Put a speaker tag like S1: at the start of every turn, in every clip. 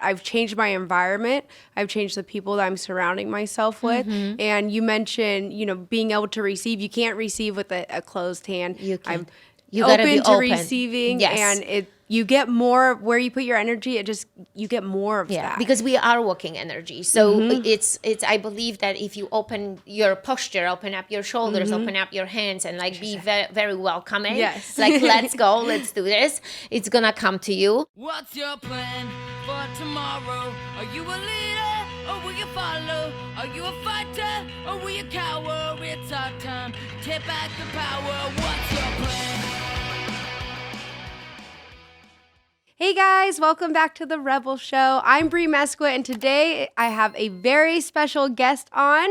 S1: I've changed my environment. I've changed the people that I'm surrounding myself with. And you mentioned, being able to receive. You can't receive with a closed hand.
S2: You can.
S1: I'm
S2: You gotta be
S1: open to
S2: open.
S1: receiving,
S2: Yes.
S1: and you get more where you put your energy. You get more of that.
S2: Because we are walking energy. So it's I believe that if you open your posture, open up your shoulders, open up your hands, and like be very, very welcoming.
S1: Yes.
S2: Like, let's go, let's do this. It's gonna come to you.
S3: What's your plan for tomorrow? Are you a leader or will you follow? Are you a fighter or will you cower? It's our time. Take back the power. What's your plan?
S1: Hey guys, welcome back to the Rebel Show. I'm Bree Mesquit, and today I have a very special guest on.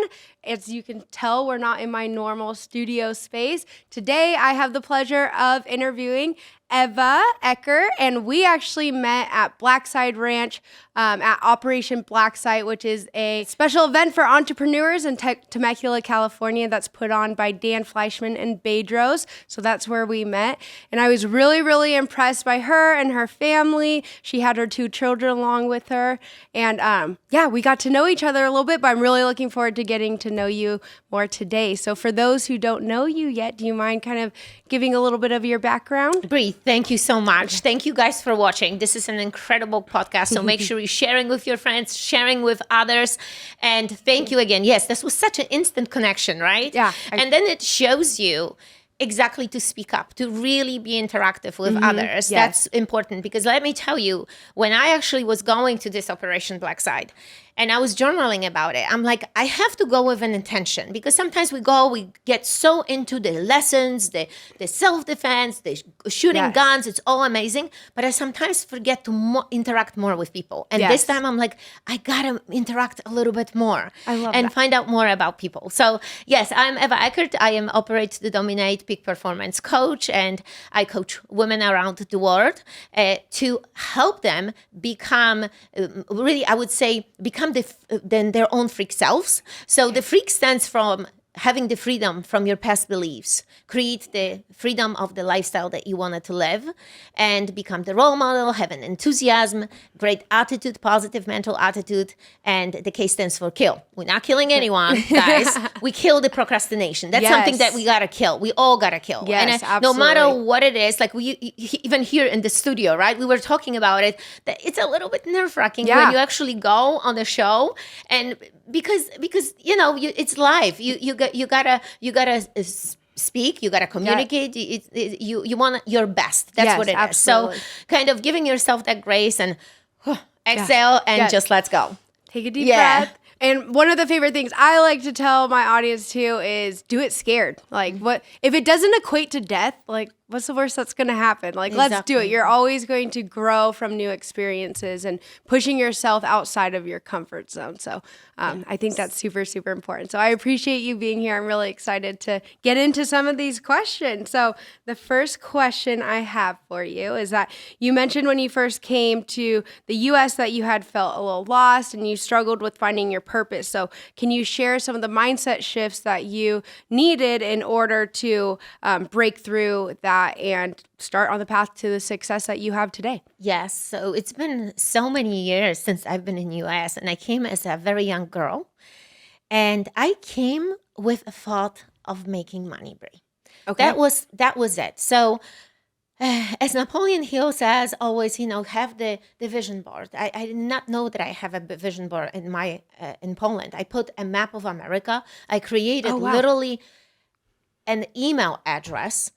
S1: As you can tell, we're not in my normal studio space. Today I have the pleasure of interviewing Ewa Eckert, and we actually met at Blackside Ranch at Operation Blacksite, which is a special event for entrepreneurs in Temecula, California that's put on by Dan Fleischman and Bedros. So that's where we met. And I was really, really impressed by her and her family. She had her 2 children along with her. And we got to know each other a little bit, but I'm really looking forward to getting to know you more today. So for those who don't know you yet, do you mind kind of giving a little bit of your background?
S2: Bree, thank you so much. Thank you guys for watching. This is an incredible podcast. So make sure you're sharing with your friends, sharing with others. And thank you again. Yes, this was such an instant connection, right?
S1: Yeah.
S2: And then it shows you exactly to speak up, to really be interactive with others.
S1: Yes.
S2: That's important, because let me tell you, when I actually was going to this Operation Blackside and I was journaling about it, I'm like, I have to go with an intention, because sometimes we get so into the lessons, the self-defense, the shooting guns, it's all amazing, but I sometimes forget to interact more with people. And this time I'm like, I gotta interact a little bit more and find out more about people. So yes, I'm Ewa Eckert. I am Operate to Dominate Peak Performance Coach, and I coach women around the world to help them become, really, I would say, become their own freak selves. So the freak stands from having the freedom from your past beliefs, create the freedom of the lifestyle that you wanted to live, and become the role model, have an enthusiasm, great attitude, positive mental attitude, and the K stands for kill. We're not killing anyone, guys. We kill the procrastination. That's something that we gotta kill. We all gotta kill.
S1: Yes,
S2: and no matter what it is, like even here in the studio, right? We were talking about it, that it's a little bit nerve-wracking when you actually go on the show, and because it's live. You gotta speak, you gotta communicate. You want your best. That's what it
S1: absolutely.
S2: is. So kind of giving yourself that grace and exhale and just let's go.
S1: Take a deep breath. And one of the favorite things I like to tell my audience too is do it scared. Like, what if it doesn't equate to death? Like, what's the worst that's going to happen? Like, let's do it. You're always going to grow from new experiences and pushing yourself outside of your comfort zone. So I think that's super, super important. So I appreciate you being here. I'm really excited to get into some of these questions. So the first question I have for you is that you mentioned when you first came to the U.S. that you had felt a little lost and you struggled with finding your purpose. So can you share some of the mindset shifts that you needed in order to break through that and start on the path to the success that you have today?
S2: Yes. So it's been so many years since I've been in the US, and I came as a very young girl, and I came with a thought of making money, Brie. Okay. That was it. So as Napoleon Hill says, always, have the vision board. I did not know that I have a vision board in Poland. I put a map of America. I created literally an email address,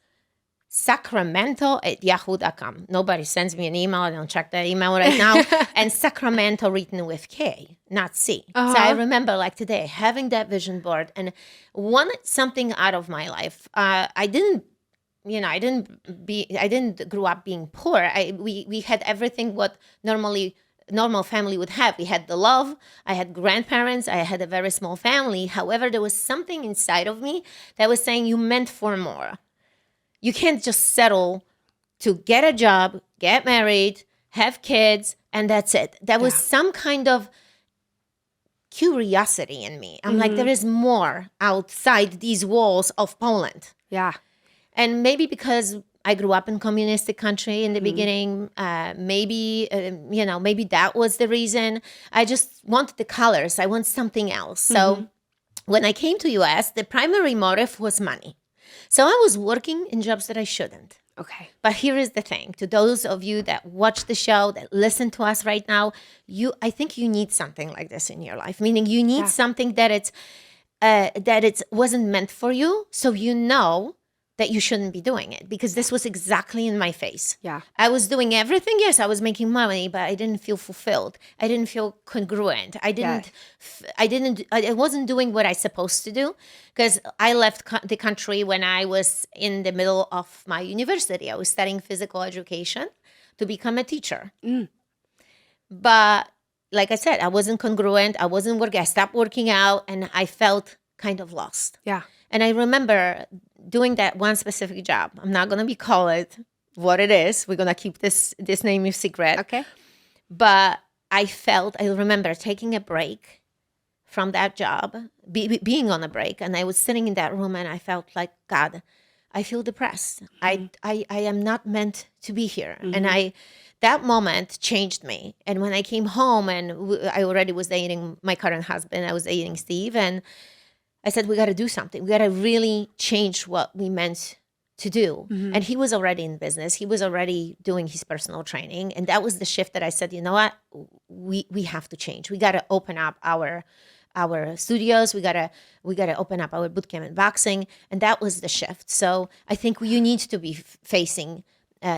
S2: Sacramento@yahoo.com. Nobody sends me an email. I don't check that email right now. And Sacramento written with K, not C. So I remember like today having that vision board and wanted something out of my life. I didn't grow up being poor. We had everything what normal family would have. We had the love. I had grandparents. I had a very small family. However, there was something inside of me that was saying you meant for more. You can't just settle to get a job, get married, have kids, and that's it. There was some kind of curiosity in me. I'm like, there is more outside these walls of Poland.
S1: Yeah.
S2: And maybe because I grew up in communistic country in the beginning. Maybe that was the reason. I just wanted the colors. I want something else. So when I came to US, the primary motive was money. So I was working in jobs that I shouldn't.
S1: Okay.
S2: But here is the thing: to those of you that watch the show, that listen to us right now, I think you need something like this in your life. Meaning, you need something that it wasn't meant for you, so you know that you shouldn't be doing it, because this was exactly in my face.
S1: Yeah.
S2: I was doing everything. Yes, I was making money, but I didn't feel fulfilled. I didn't feel congruent. I wasn't doing what I supposed to do, because I left the country when I was in the middle of my university. I was studying physical education to become a teacher. But like I said, I wasn't congruent. I wasn't working. I stopped working out, and I felt kind of lost.
S1: Yeah.
S2: And I remember doing that one specific job. I'm not going to call it what it is. We're going to keep this name a secret.
S1: Okay.
S2: But I remember taking a break from that job, being on a break. And I was sitting in that room, and I felt like, God, I feel depressed. I am not meant to be here. And that moment changed me. And when I came home, and I already was dating my current husband, I was dating Steve, and I said, we got to do something. We got to really change what we meant to do. And he was already in business. He was already doing his personal training. And that was the shift that I said, you know what? We have to change. We got to open up our studios. We got to open up our bootcamp in boxing. And that was the shift. So I think you need to be facing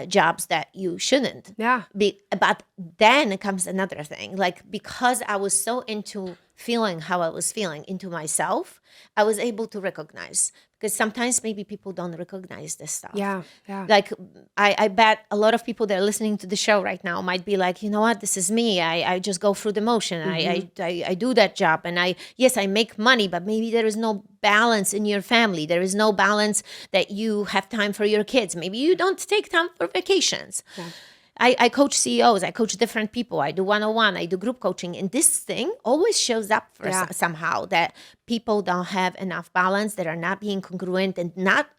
S2: jobs that you shouldn't.
S1: Yeah.
S2: But then comes another thing. Like, because I was so into feeling how I was feeling into myself, I was able to recognize, because sometimes maybe people don't recognize this stuff.
S1: Yeah. Yeah.
S2: Like, I bet a lot of people that are listening to the show right now might be like, you know what, this is me. I just go through the motion. I do that job, and I make money, but maybe there is no balance in your family. There is no balance that you have time for your kids. Maybe you don't take time for vacations. Yeah. I coach CEOs. I coach different people. I do one-on-one. I do group coaching. And this thing always shows up for somehow, that people don't have enough balance, that are not being congruent and not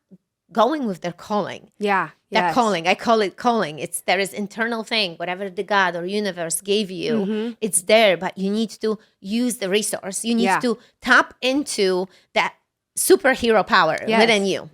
S2: going with their calling.
S1: Yeah.
S2: That calling. I call it calling. There is internal thing, whatever the God or universe gave you, it's there, but you need to use the resource. You need to tap into that superhero power within you.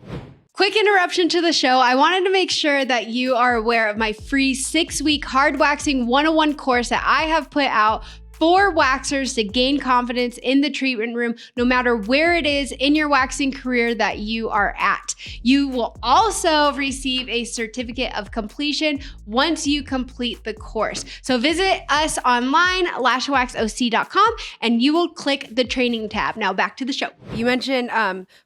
S1: Quick interruption to the show. I wanted to make sure that you are aware of my free 6-week hard waxing 101 course that I have put out for waxers to gain confidence in the treatment room, no matter where it is in your waxing career that you are at. You will also receive a certificate of completion once you complete the course. So visit us online, lashwaxoc.com, and you will click the training tab. Now back to the show. You mentioned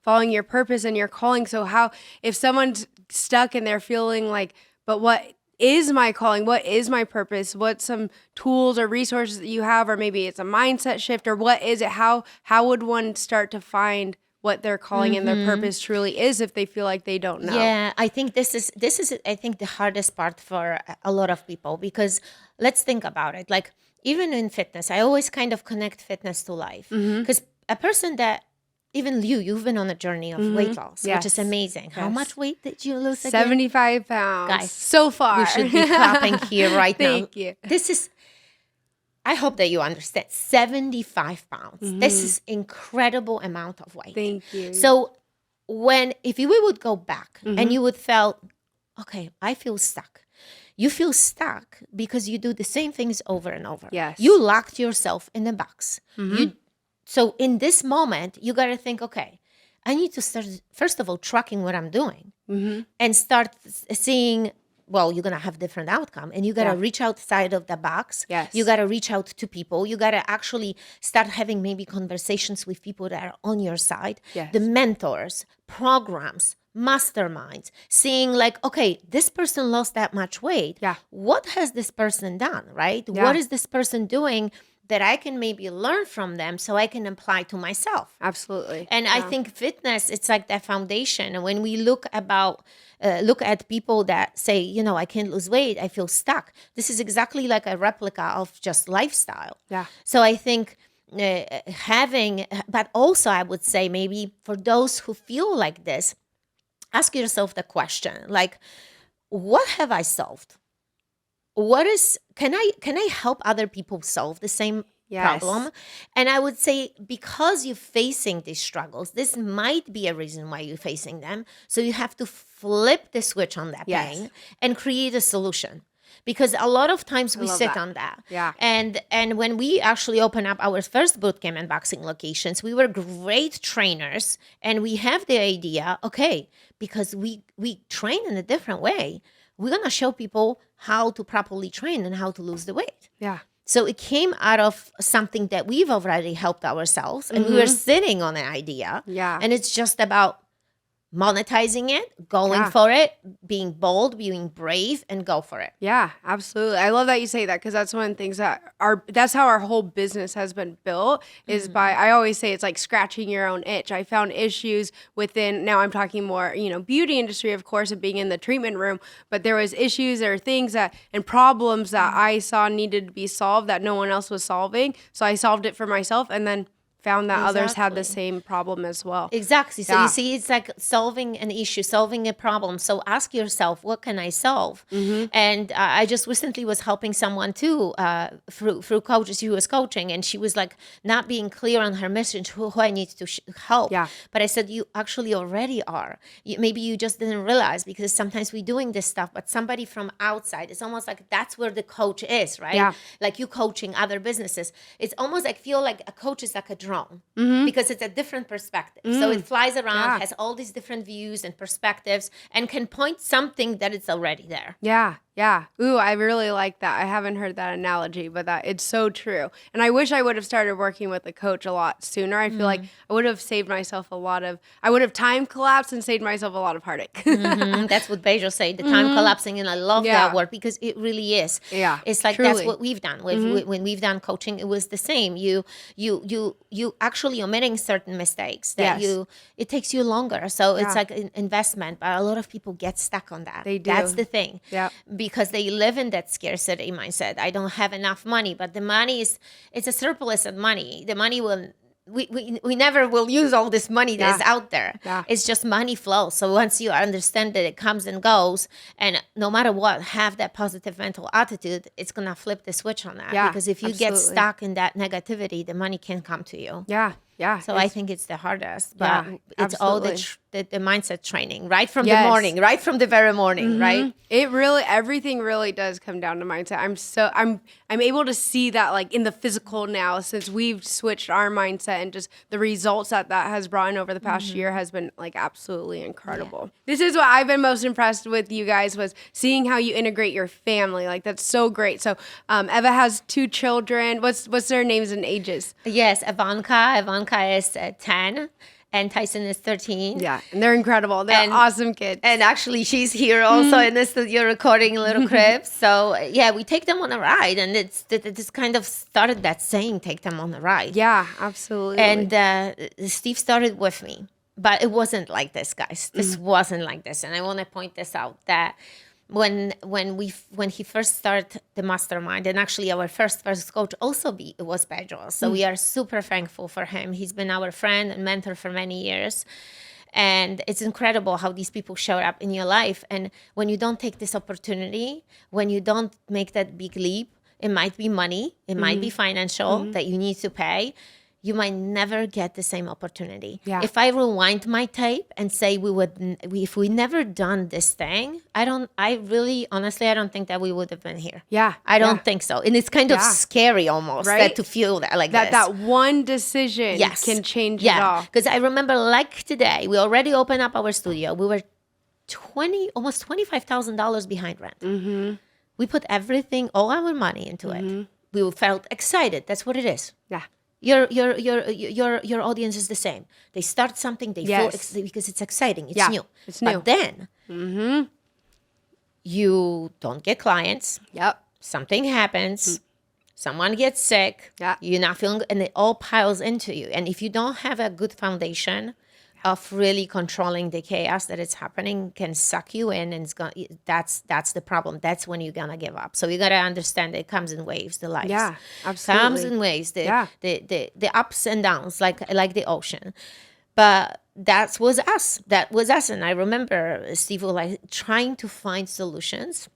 S1: following your purpose and your calling. So how, if someone's stuck and they're feeling like, but what is my calling? What is my purpose? What's some tools or resources that you have? Or maybe it's a mindset shift, or what is it? How would one start to find what their calling and their purpose truly is if they feel like they don't know?
S2: Yeah, I think this is I think the hardest part for a lot of people, because let's think about it. Like, even in fitness, I always kind of connect fitness to life, because a person that, even you've been on a journey of weight loss, which is amazing. How much weight did you lose again?
S1: 75 pounds.
S2: Guys,
S1: so far.
S2: You should be clapping here right now.
S1: Thank you.
S2: I hope that you understand, 75 pounds. This is incredible amount of weight.
S1: Thank you.
S2: So if we would go back and you would felt, okay, I feel stuck. You feel stuck because you do the same things over and over.
S1: Yes.
S2: You locked yourself in a box. So in this moment, you got to think, okay, I need to start, first of all, tracking what I'm doing and start seeing, well, you're going to have different outcome, and you got to reach outside of the box.
S1: Yes.
S2: You got to reach out to people. You got to actually start having maybe conversations with people that are on your side.
S1: Yes.
S2: The mentors, programs, masterminds, seeing like, okay, this person lost that much weight.
S1: Yeah.
S2: What has this person done, right?
S1: Yeah.
S2: What is this person doing that I can maybe learn from them so I can apply to myself?
S1: Absolutely.
S2: And I think fitness, it's like that foundation. And when we look at people that say, you know, I can't lose weight, I feel stuck. This is exactly like a replica of just lifestyle.
S1: Yeah.
S2: So I think but also I would say, maybe for those who feel like this, ask yourself the question, like, what have I solved? Can I help other people solve the same problem? And I would say, because you're facing these struggles, this might be a reason why you're facing them. So you have to flip the switch on that pain and create a solution. Because a lot of times we sit on that.
S1: Yeah.
S2: And when we actually opened up our first bootcamp and boxing locations, we were great trainers, and we have the idea, okay, because we train in a different way, we're going to show people how to properly train and how to lose the weight.
S1: Yeah.
S2: So it came out of something that we've already helped ourselves, and we were sitting on an idea.
S1: Yeah.
S2: And it's just about monetizing it, going for it, being bold, being brave, and go for it.
S1: Yeah, absolutely. I love that you say that, because that's one of the things that's how our whole business has been built, is by, I always say it's like scratching your own itch. I found issues within, now I'm talking more, beauty industry, of course, and being in the treatment room, but there was issues or things and problems that I saw needed to be solved that no one else was solving. So I solved it for myself, and then found that others had the same problem as well.
S2: Exactly. So you see, it's like solving an issue, solving a problem. So ask yourself, what can I solve? And I just recently was helping someone too through coaches. She was coaching, and she was like not being clear on her mission, who I need to help.
S1: Yeah.
S2: But I said, you actually already are. Maybe you just didn't realize, because sometimes we're doing this stuff, but somebody from outside, it's almost like that's where the coach is, right?
S1: Yeah.
S2: Like you coaching other businesses. It's almost like, feel like a coach is like a drone, because it's a different perspective. So it flies around, has all these different views and perspectives, and can point something that it's already there.
S1: Yeah. Yeah. Ooh, I really like that. I haven't heard that analogy, but it's so true. And I wish I would have started working with a coach a lot sooner. I feel like I would have saved myself I would have time collapsed and saved myself a lot of heartache.
S2: That's what Bejo said, the time collapsing. And I love that word, because it really is.
S1: Yeah.
S2: It's like,
S1: truly.
S2: that's what we've done. When we've done coaching, it was the same. You actually omitting certain mistakes that it takes you longer. So it's like an investment, but a lot of people get stuck on that.
S1: They do.
S2: That's the thing.
S1: Yeah.
S2: Because they live in that scarcity mindset. I don't have enough money, but the money it's a surplus of money. The money we never will use all this money that's out there.
S1: Yeah.
S2: It's just money flows. So once you understand that it comes and goes, and no matter what, have that positive mental attitude, it's going to flip the switch on that.
S1: Yeah,
S2: because if you get stuck in that negativity, the money can come to you.
S1: Yeah. Yeah.
S2: So I think it's the hardest, but
S1: Yeah,
S2: it's all the mindset training, right from the
S1: Yes.
S2: morning, right from the very morning, right?
S1: It really, everything really does come down to mindset. I'm able to see that, like, in the physical now, since we've switched our mindset, and just the results that has brought in over the past year has been, like, absolutely incredible. Yeah. This is what I've been most impressed with you guys, was seeing how you integrate your family. Like, that's so great. So Eva has 2 children. What's their names and ages?
S2: Yes, Ivanka is 10. And Tyson is 13.
S1: Yeah, and they're incredible. They're awesome kids.
S2: And actually, she's here also in the studio recording little cribs. So, yeah, we take them on a ride. And it's kind of started that saying, take them on a ride.
S1: Yeah, absolutely.
S2: And Steve started with me. But it wasn't like this, guys. This wasn't like this. And I want to point this out, that when he first started the mastermind, and actually our first coach also was Pedro. So we are super thankful for him. He's been our friend and mentor for many years. And it's incredible how these people show up in your life. And when you don't take this opportunity, when you don't make that big leap, it might be money, it might be financial that you need to pay. You might never get the same opportunity.
S1: Yeah.
S2: If I rewind my tape and say if we never done this thing, honestly, I don't think that we would have been here.
S1: Yeah.
S2: I don't think so. And it's kind of scary almost,
S1: right?
S2: to feel that like
S1: that
S2: this.
S1: That one decision can change it all.
S2: Because I remember, like today, we already opened up our studio. We were almost $25,000 behind rent. We put everything, all our money into it. We felt excited. That's what it is.
S1: Yeah.
S2: Your audience is the same. They start something, they feel because it's exciting, it's new.
S1: It's new.
S2: But then you don't get clients.
S1: Yep.
S2: Something happens. Someone gets sick.
S1: Yeah.
S2: You're not feeling, and it all piles into you. And if you don't have a good foundation of really controlling the chaos that is happening, can suck you in, and that's the problem. That's when you're gonna give up. So you gotta understand that it comes in waves. The life,
S1: absolutely,
S2: comes in waves. The ups and downs, like the ocean. But that was us. That was us. And I remember Steve was like trying to find solutions.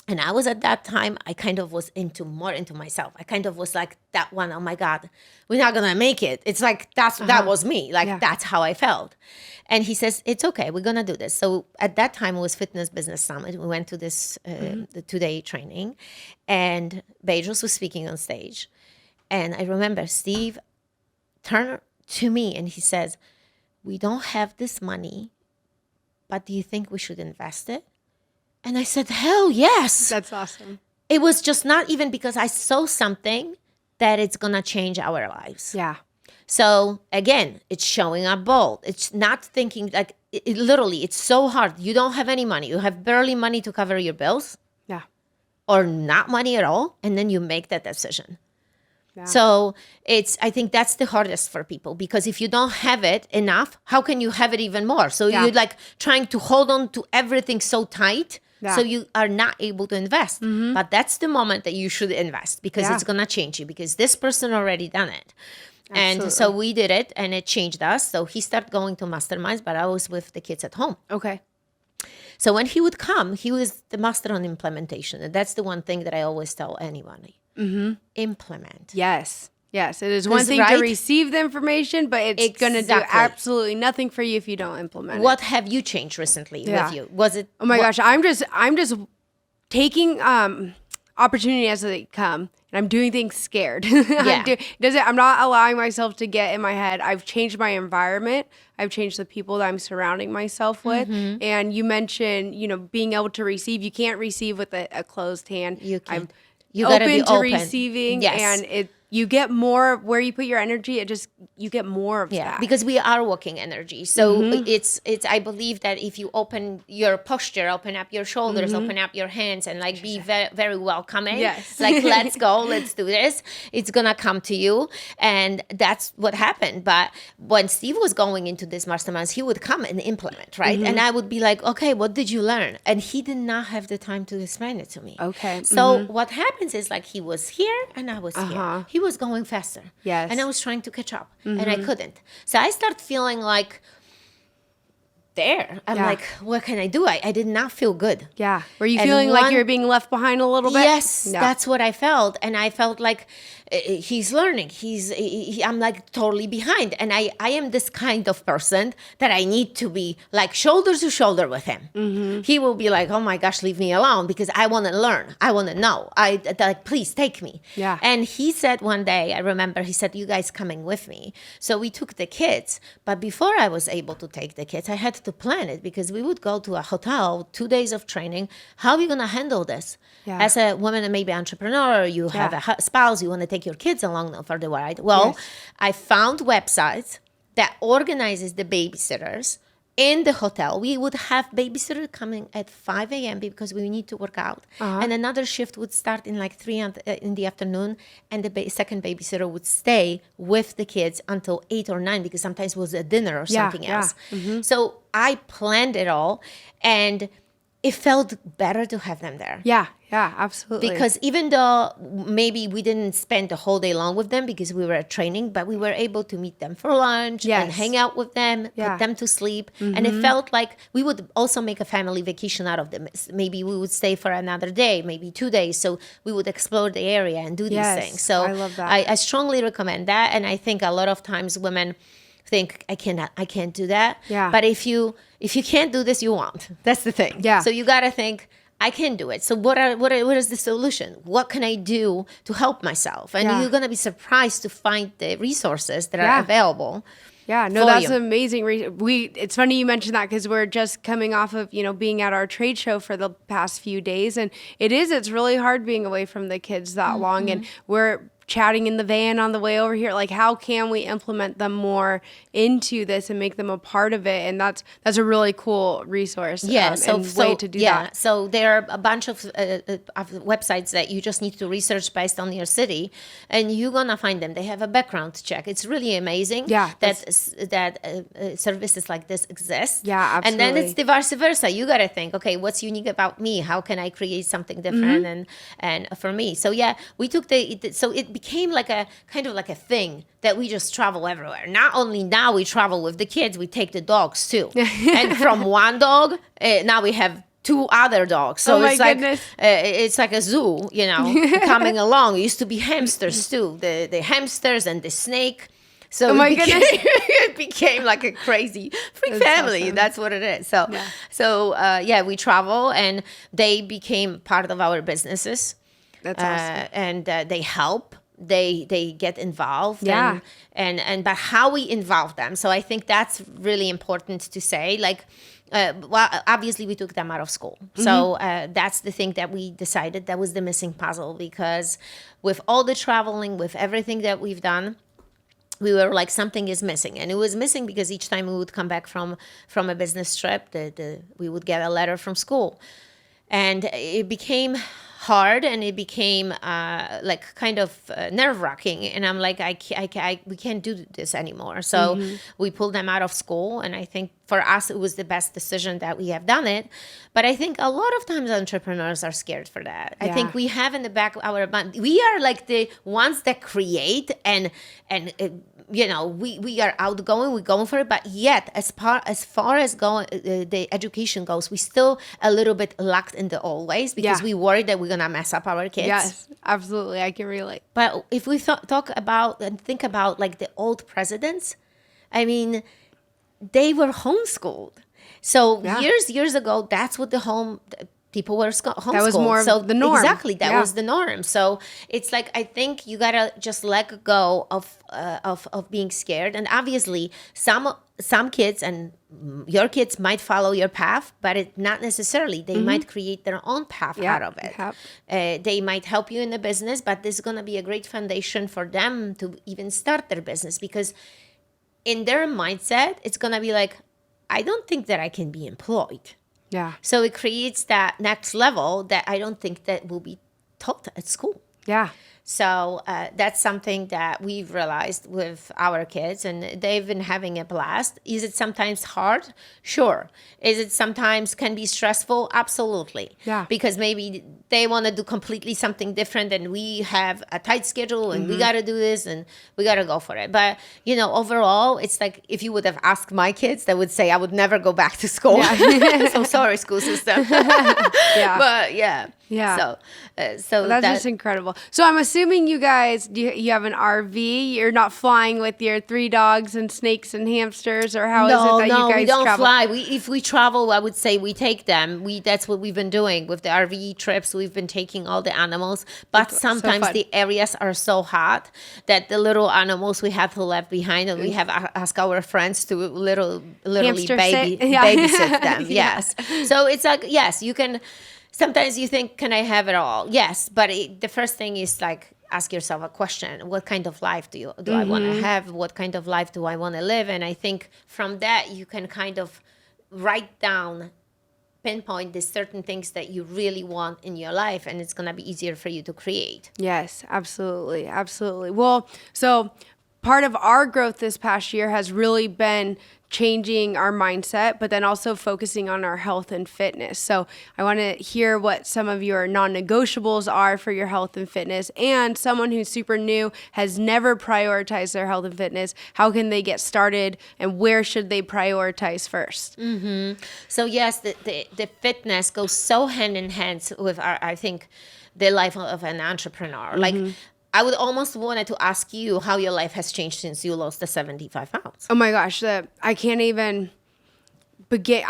S2: And I was at that time, I kind of was more into myself. I kind of was like that one, oh my God, we're not going to make it. It's like, that was me. Like, that's how I felt. And he says, it's okay, we're going to do this. So at that time, it was Fitness Business Summit. We went to this the 2-day training, and Bedros was speaking on stage. And I remember Steve turned to me and he says, we don't have this money, but do you think we should invest it? And I said, hell yes.
S1: That's awesome.
S2: It was just not even because I saw something that it's going to change our lives.
S1: Yeah.
S2: So again, it's showing up bold. It's not thinking like, literally, it's so hard. You don't have any money. You have barely money to cover your bills.
S1: Yeah.
S2: Or not money at all. And then you make that decision.
S1: Yeah.
S2: So I think that's the hardest for people, because if you don't have it enough, how can you have it even more? So you're like trying to hold on to everything so tight. So you are not able to invest. But that's the moment that you should invest, because it's going to change you, because this person already done it. Absolutely. And so we did it, and it changed us. So he started going to masterminds, but I was with the kids at home.
S1: Okay.
S2: So when he would come, he was the master on implementation. And that's the one thing that I always tell anybody. Implement.
S1: Yes. Yes. It is one thing to receive the information, but it's going to do absolutely nothing for you if you don't implement it.
S2: What have you changed recently with you? Was it?
S1: Oh my gosh. I'm just taking opportunity as they come, and I'm doing things scared. I'm not allowing myself to get in my head. I've changed my environment. I've changed the people that I'm surrounding myself with. And you mentioned, being able to receive. You can't receive with a closed hand.
S2: You can.
S1: You gotta be open to receiving, and you get more where you put your energy. You get more of that,
S2: because we are walking energy. So it's. I believe that if you open your posture, open up your shoulders, open up your hands, and like be very, very welcoming.
S1: Yes.
S2: Like, let's go, let's do this. It's gonna come to you, and that's what happened. But when Steve was going into this masterminds, he would come and implement, right? And I would be like, okay, what did you learn? And he did not have the time to explain it to me.
S1: Okay.
S2: So what happens is, like, he was here and I was here. He was going faster.
S1: Yes.
S2: And I was trying to catch up, and I couldn't. So I start feeling like I'm like, what can I do? I did not feel good.
S1: Yeah. Were you feeling like you were being left behind a little bit?
S2: Yes, that's what I felt. And I felt like he's learning. I'm like totally behind. And I am this kind of person that I need to be like shoulder to shoulder with him. He will be like, oh my gosh, leave me alone, because I want to learn. I want to know. Like, please take me.
S1: Yeah.
S2: And he said one day, I remember he said, you guys coming with me. So we took the kids. But before I was able to take the kids, I had to plan it, because we would go to a hotel, 2 days of training. How are we going to handle this? As a woman and maybe entrepreneur, you have a spouse, you want to take your kids along for the ride. Well, I found websites that organizes the babysitters in the hotel. We would have babysitter coming at 5 a.m. because we need to work out. And another shift would start in like 3 in the afternoon. And the second babysitter would stay with the kids until 8 or 9, because sometimes it was a dinner or something else. So I planned it all, and it felt better to have them there.
S1: Yeah, absolutely.
S2: Because even though maybe we didn't spend the whole day long with them because we were at training, but we were able to meet them for lunch and hang out with them, put them to sleep. And it felt like we would also make a family vacation out of them. Maybe we would stay for another day, maybe 2 days. So we would explore the area and do these things. So
S1: I love that.
S2: I strongly recommend that. And I think a lot of times women think I can't do that.
S1: Yeah.
S2: But if you can't do this, you won't. That's the thing.
S1: Yeah.
S2: So you gotta think, I can do it. So what is the solution? What can I do to help myself? And you're gonna be surprised to find the resources that are available.
S1: Yeah, no, that's amazing. It's funny you mentioned that, because we're just coming off of, being at our trade show for the past few days. And it's really hard being away from the kids that long. And we're chatting in the van on the way over here. Like, how can we implement them more into this and make them a part of it? And that's a really cool resource. Way to do that.
S2: So there are a bunch of websites that you just need to research based on your city, and you're gonna find them. They have a background check. It's really amazing. That services like this exist.
S1: Yeah, absolutely.
S2: And then it's the vice versa. You gotta think, okay, what's unique about me? How can I create something different and for me? So we took it became like a kind of like a thing that we just travel everywhere. Not only now we travel with the kids, we take the dogs too. And from one dog, now we have 2 other dogs. So
S1: Oh my
S2: it's like
S1: goodness.
S2: it's like a zoo, coming along. It used to be hamsters too, the hamsters and the snake. So
S1: Oh my
S2: it became,
S1: goodness.
S2: it became like a crazy free
S1: That's
S2: family.
S1: awesome.
S2: That's what it is. So we travel, and they became part of our businesses.
S1: That's awesome.
S2: And they help. They get involved.
S1: Yeah.
S2: And but how we involve them. So I think that's really important to say. Like, well, obviously we took them out of school. So that's the thing that we decided that was the missing puzzle, because with all the traveling, with everything that we've done, we were like, something is missing. And it was missing because each time we would come back from a business trip, we would get a letter from school. And it became hard, and it became like kind of nerve-wracking. And I'm like, we can't do this anymore. So we pulled them out of school. And I think for us, it was the best decision that we have done it. But I think a lot of times entrepreneurs are scared for that. I think we have in the back of our mind, we are like the ones that create, and we are outgoing, we're going for it. But yet, as far as going the education goes, we still a little bit locked in the old ways, because we worry that we're gonna mess up our kids.
S1: Yes, absolutely. I can relate.
S2: But if we talk about and think about like the old presidents, I mean, they were homeschooled. So years ago, that's what people were homeschooled.
S1: That was more
S2: so
S1: the norm.
S2: Exactly, that was the norm. So it's like, I think you gotta just let go of being scared. And obviously, some kids and your kids might follow your path, but it not necessarily. They might create their own path out of it.
S1: Yep.
S2: They might help you in the business, but this is gonna be a great foundation for them to even start their business, because in their mindset, it's going to be like, I don't think that I can be employed.
S1: Yeah.
S2: So it creates that next level that I don't think that will be taught at school.
S1: Yeah.
S2: So that's something that we've realized with our kids, and they've been having a blast. Is it sometimes hard? Sure. Is it sometimes can be stressful? Absolutely.
S1: Yeah.
S2: Because maybe they want to do completely something different, and we have a tight schedule, and we got to do this, and we got to go for it. But, overall, it's like, if you would have asked my kids, they would say, I would never go back to school. Yeah. So sorry, school system.
S1: Yeah.
S2: But yeah.
S1: Yeah.
S2: So
S1: that's just incredible. So I'm assuming you guys, you have an RV. You're not flying with your 3 dogs and snakes and hamsters, or how is it that you guys
S2: we don't
S1: travel?
S2: fly. If we travel, I would say we take them. That's what we've been doing with the RV trips. We've been taking all the animals, but sometimes the areas are so hot that the little animals we have to leave behind, and we have ask our friends to literally
S1: Hamster sit?
S2: babysit them. Yes. So it's like, yes, you can. Sometimes you think, can I have it all? Yes. But the first thing is like, ask yourself a question. What kind of life do I want to have? What kind of life do I want to live? And I think from that, you can kind of write down, pinpoint the certain things that you really want in your life, and it's going to be easier for you to create.
S1: Yes, absolutely. Absolutely. Well, so part of our growth this past year has really been changing our mindset, but then also focusing on our health and fitness. So I want to hear what some of your non-negotiables are for your health and fitness, and someone who's super new, has never prioritized their health and fitness. How can they get started, and where should they prioritize first?
S2: So yes, the fitness goes so hand in hand with I think the life of an entrepreneur. Like, I would almost wanted to ask you how your life has changed since you lost the 75 pounds.
S1: Oh my gosh, I can't even begin.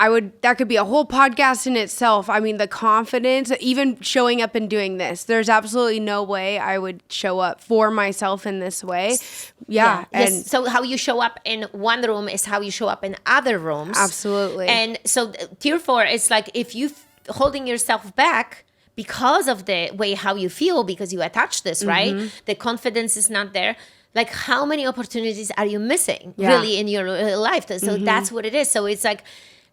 S1: That could be a whole podcast in itself. I mean, the confidence, even showing up and doing this, there's absolutely no way I would show up for myself in this way. Yeah. And
S2: yes. So how you show up in one room is how you show up in other rooms.
S1: Absolutely.
S2: And so therefore, it's like, if you holding yourself back because of the way how you feel, because you attach this, right? The confidence is not there. Like, how many opportunities are you missing really in your life? So that's what it is. So it's like,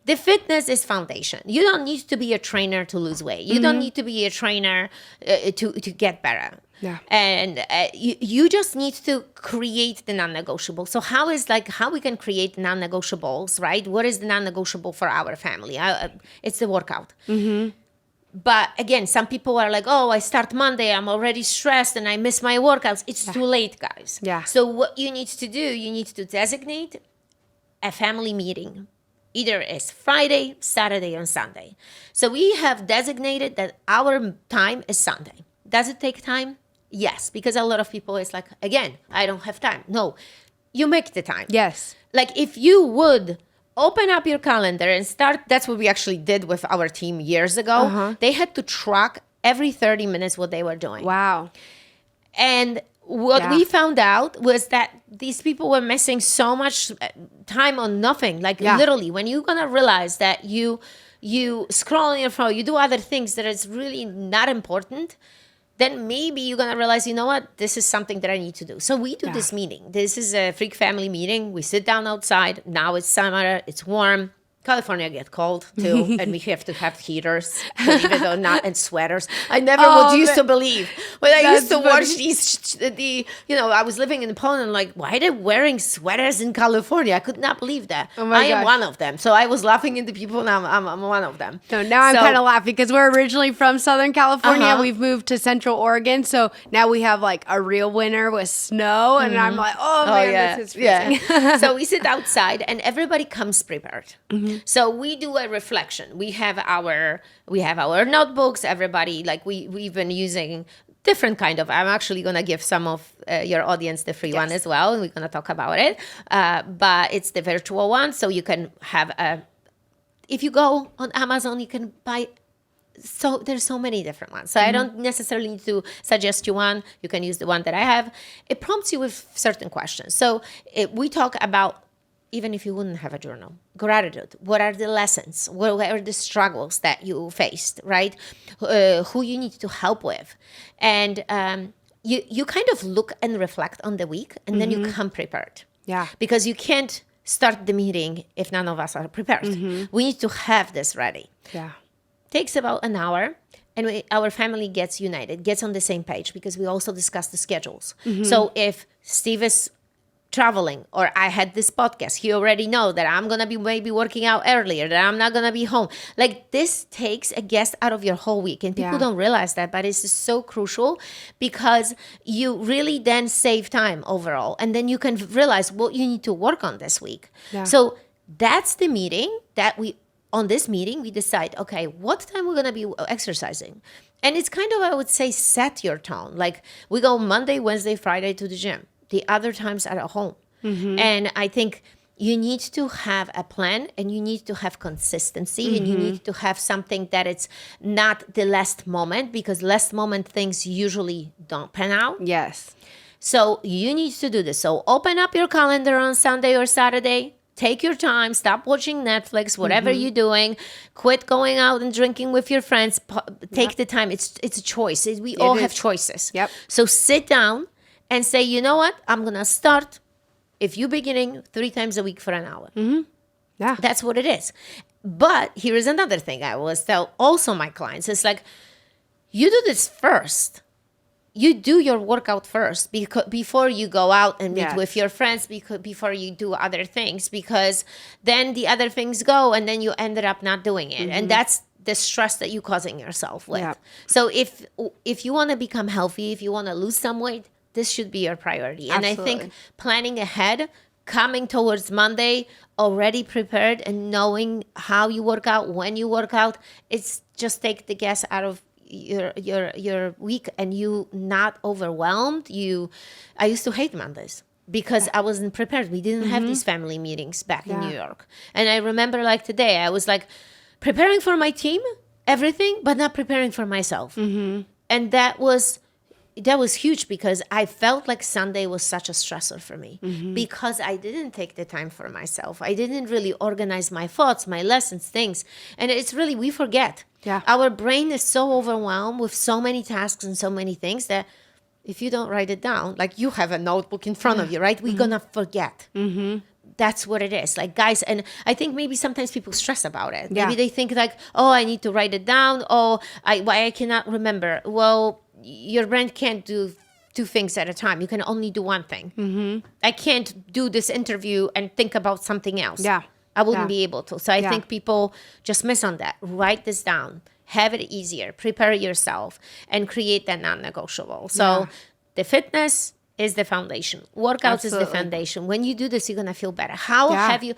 S2: the fitness is foundation. You don't need to be a trainer to lose weight. You don't need to be a trainer to get better.
S1: Yeah.
S2: And you just need to create the non-negotiable. So how we can create non-negotiables, right? What is the non-negotiable for our family? It's the workout. But again, some people are like, oh, I start Monday, I'm already stressed and I miss my workouts. It's too late, guys.
S1: Yeah.
S2: So what you need to do, you need to designate a family meeting. Either it's Friday, Saturday, or Sunday. So we have designated that our time is Sunday. Does it take time? Yes, because a lot of people is like, again, I don't have time. No, you make the time.
S1: Yes.
S2: Like if you would open up your calendar and start, that's what we actually did with our team years ago. They had to track every 30 minutes what they were doing.
S1: Wow.
S2: And what we found out was that these people were missing so much time on nothing. Like literally, when you're going to realize that you scroll on your phone, you do other things that is really not important, then maybe you're going to realize, you know what, this is something that I need to do. So we do this meeting. This is a freak family meeting. We sit down outside. Now it's summer. It's warm. California get cold too, and we have to have heaters, believe it or not, and sweaters. I never would used to believe when I used to watch I was living in Poland. Like, why are they wearing sweaters in California? I could not believe that.
S1: Oh my
S2: I am
S1: gosh.
S2: one of them. So I was laughing at the people, and I'm one of them.
S1: So now I'm kind of laughing because we're originally from Southern California. We've moved to Central Oregon. So now we have like a real winter with snow. And I'm like, oh man, this is freezing.
S2: So we sit outside and everybody comes prepared. So we do a reflection. We have our notebooks. Everybody, like we've been using different kind of. I'm actually gonna give some of your audience the free one as well, and we're gonna talk about it. But it's the virtual one, so you can have a. If you go on Amazon, you can buy. So there's so many different ones. So I don't necessarily need to suggest you one. You can use the one that I have. It prompts you with certain questions. So we talk about. Even if you wouldn't have a journal, gratitude. What are the lessons? What are the struggles that you faced, right? Who you need to help with. And you kind of look and reflect on the week, and then you come prepared.
S1: Yeah.
S2: Because you can't start the meeting if none of us are prepared. We need to have this ready.
S1: Yeah.
S2: Takes about an hour. And our family gets united, gets on the same page, because we also discuss the schedules. So if Steve is traveling, or I had this podcast, he already know that I'm gonna be maybe working out earlier, that I'm not gonna be home. Like this takes a guest out of your whole week, and people don't realize that, but it's so crucial because you really then save time overall, and then you can realize what you need to work on this week. So that's the meeting that on this meeting we decide, okay, what time we're gonna be exercising. And it's kind of, I would say, set your tone. Like we go Monday, Wednesday, Friday to the gym. The other times are at home. And I think you need to have a plan, and you need to have consistency, and you need to have something that it's not the last moment, because last moment things usually don't pan out.
S1: Yes.
S2: So you need to do this. So open up your calendar on Sunday or Saturday. Take your time. Stop watching Netflix, whatever you're doing. Quit going out and drinking with your friends. Take the time. It's a choice. We all have choices.
S1: Yep.
S2: So sit down and say, you know what? I'm going to start, if you're beginning, 3 times a week for an hour.
S1: Yeah.
S2: That's what it is. But here is another thing I always tell also my clients. It's like, you do this first. You do your workout first before you go out and meet with your friends, before you do other things, because then the other things go and then you ended up not doing it. And that's the stress that you're causing yourself with.
S1: Yep.
S2: So if you want to become healthy, if you want to lose some weight, this should be your priority. And
S1: Absolutely.
S2: I think planning ahead, coming towards Monday, already prepared and knowing how you work out, when you work out, it's just take the gas out of your week, and you not overwhelmed. I used to hate Mondays because I wasn't prepared. We didn't have these family meetings back in New York. And I remember like today, I was like preparing for my team, everything, but not preparing for myself. And that was huge, because I felt like Sunday was such a stressor for me because I didn't take the time for myself. I didn't really organize my thoughts, my lessons, things. And it's really, we forget.
S1: Yeah.
S2: Our brain is so overwhelmed with so many tasks and so many things that if you don't write it down, like you have a notebook in front of you, right? We're going to forget. That's what it is. Like, guys, and I think maybe sometimes people stress about it. Maybe they think like, oh, I need to write it down. Oh, why I cannot remember. Well, your brain can't do 2 things at a time. You can only do one thing. I can't do this interview and think about something else. I wouldn't be able to. So I think people just miss on that. Write this down. have it easier, prepare yourself, and create that non-negotiable. So the fitness is the foundation. Workouts is the foundation. When you do this, you're going to feel better. How have you,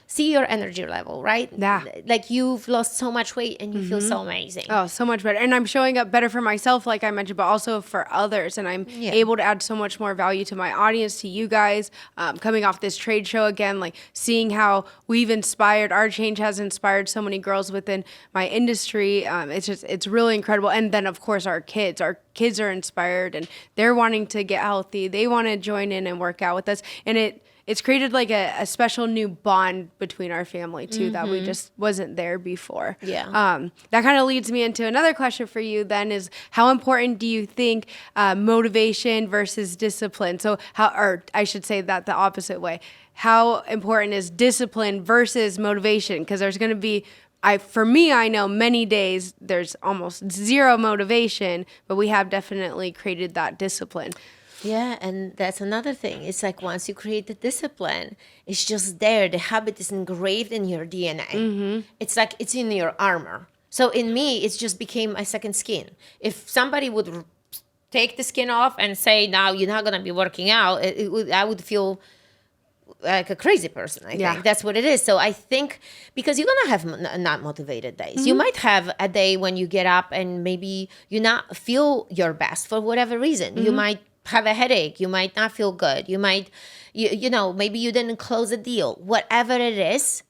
S2: see your energy level, right?
S1: Yeah.
S2: Like you've lost so much weight and you feel so amazing.
S1: Oh, so much better. And I'm showing up better for myself, like I mentioned, but also for others. And I'm able to add so much more value to my audience, to you guys. Coming off this trade show again, like seeing how we've inspired, our change has inspired so many girls within my industry. It's really incredible. And then, of course, our kids are inspired and they're wanting to get healthy. They want to join in and work out with us. And it's created like a special new bond between our family too that we just wasn't there before.
S2: Yeah.
S1: That kind of leads me into another question for you then is how important do you think motivation versus discipline? So or I should say that the opposite way. How important is discipline versus motivation? Because there's going to be for me, I know many days there's almost zero motivation, but we have definitely created that discipline.
S2: Yeah, and that's another thing. It's like once you create the discipline, it's just there. The habit is engraved in your DNA. It's like it's in your armor. So in me, it just became my second skin. If somebody would take the skin off and say, now you're not going to be working out, I would feel like a crazy person. I think that's what it is. So I think because you're gonna have not motivated days. You might have a day when you get up and maybe you not feel your best for whatever reason. You might have a headache. You might not feel good. You might, you know, maybe you didn't close a deal. Whatever it is,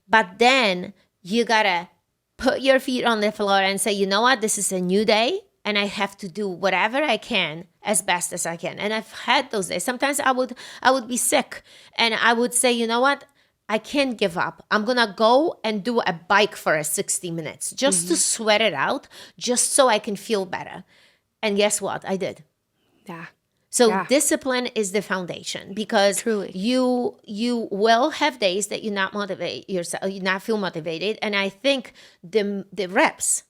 S2: but then you gotta put your feet on the floor and say, you know what, this is a new day. And I have to do whatever I can as best as I can. And I've had those days. Sometimes I would be sick and I would say, you know what? I can't give up. I'm going to go and do a bike for 60 minutes just to sweat it out, just so I can feel better. And guess what? I did.
S1: Yeah.
S2: So discipline is the foundation because
S1: Truly.
S2: you will have days that you not motivate yourself, you not feel motivated. And I think the reps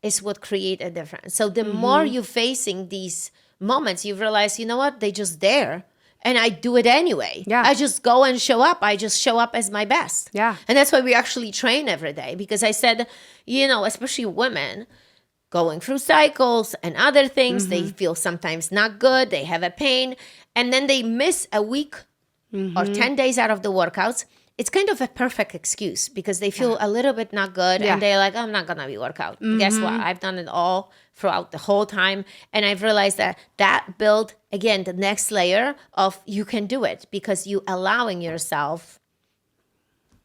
S2: is what create a difference. So the more you're facing these moments, you realize, you know what, they just there. And I do it anyway.
S1: Yeah.
S2: I just go and show up. I just show up as my best.
S1: Yeah.
S2: And that's why we actually train every day. Because I said, you know, especially women going through cycles and other things, they feel sometimes not good. They have a pain. And then they miss a week or 10 days out of the workouts. It's kind of a perfect excuse because they feel a little bit not good and they're like, I'm not going to be workout. Guess what? I've done it all throughout the whole time. And I've realized that built, again, the next layer of you can do it because you allowing yourself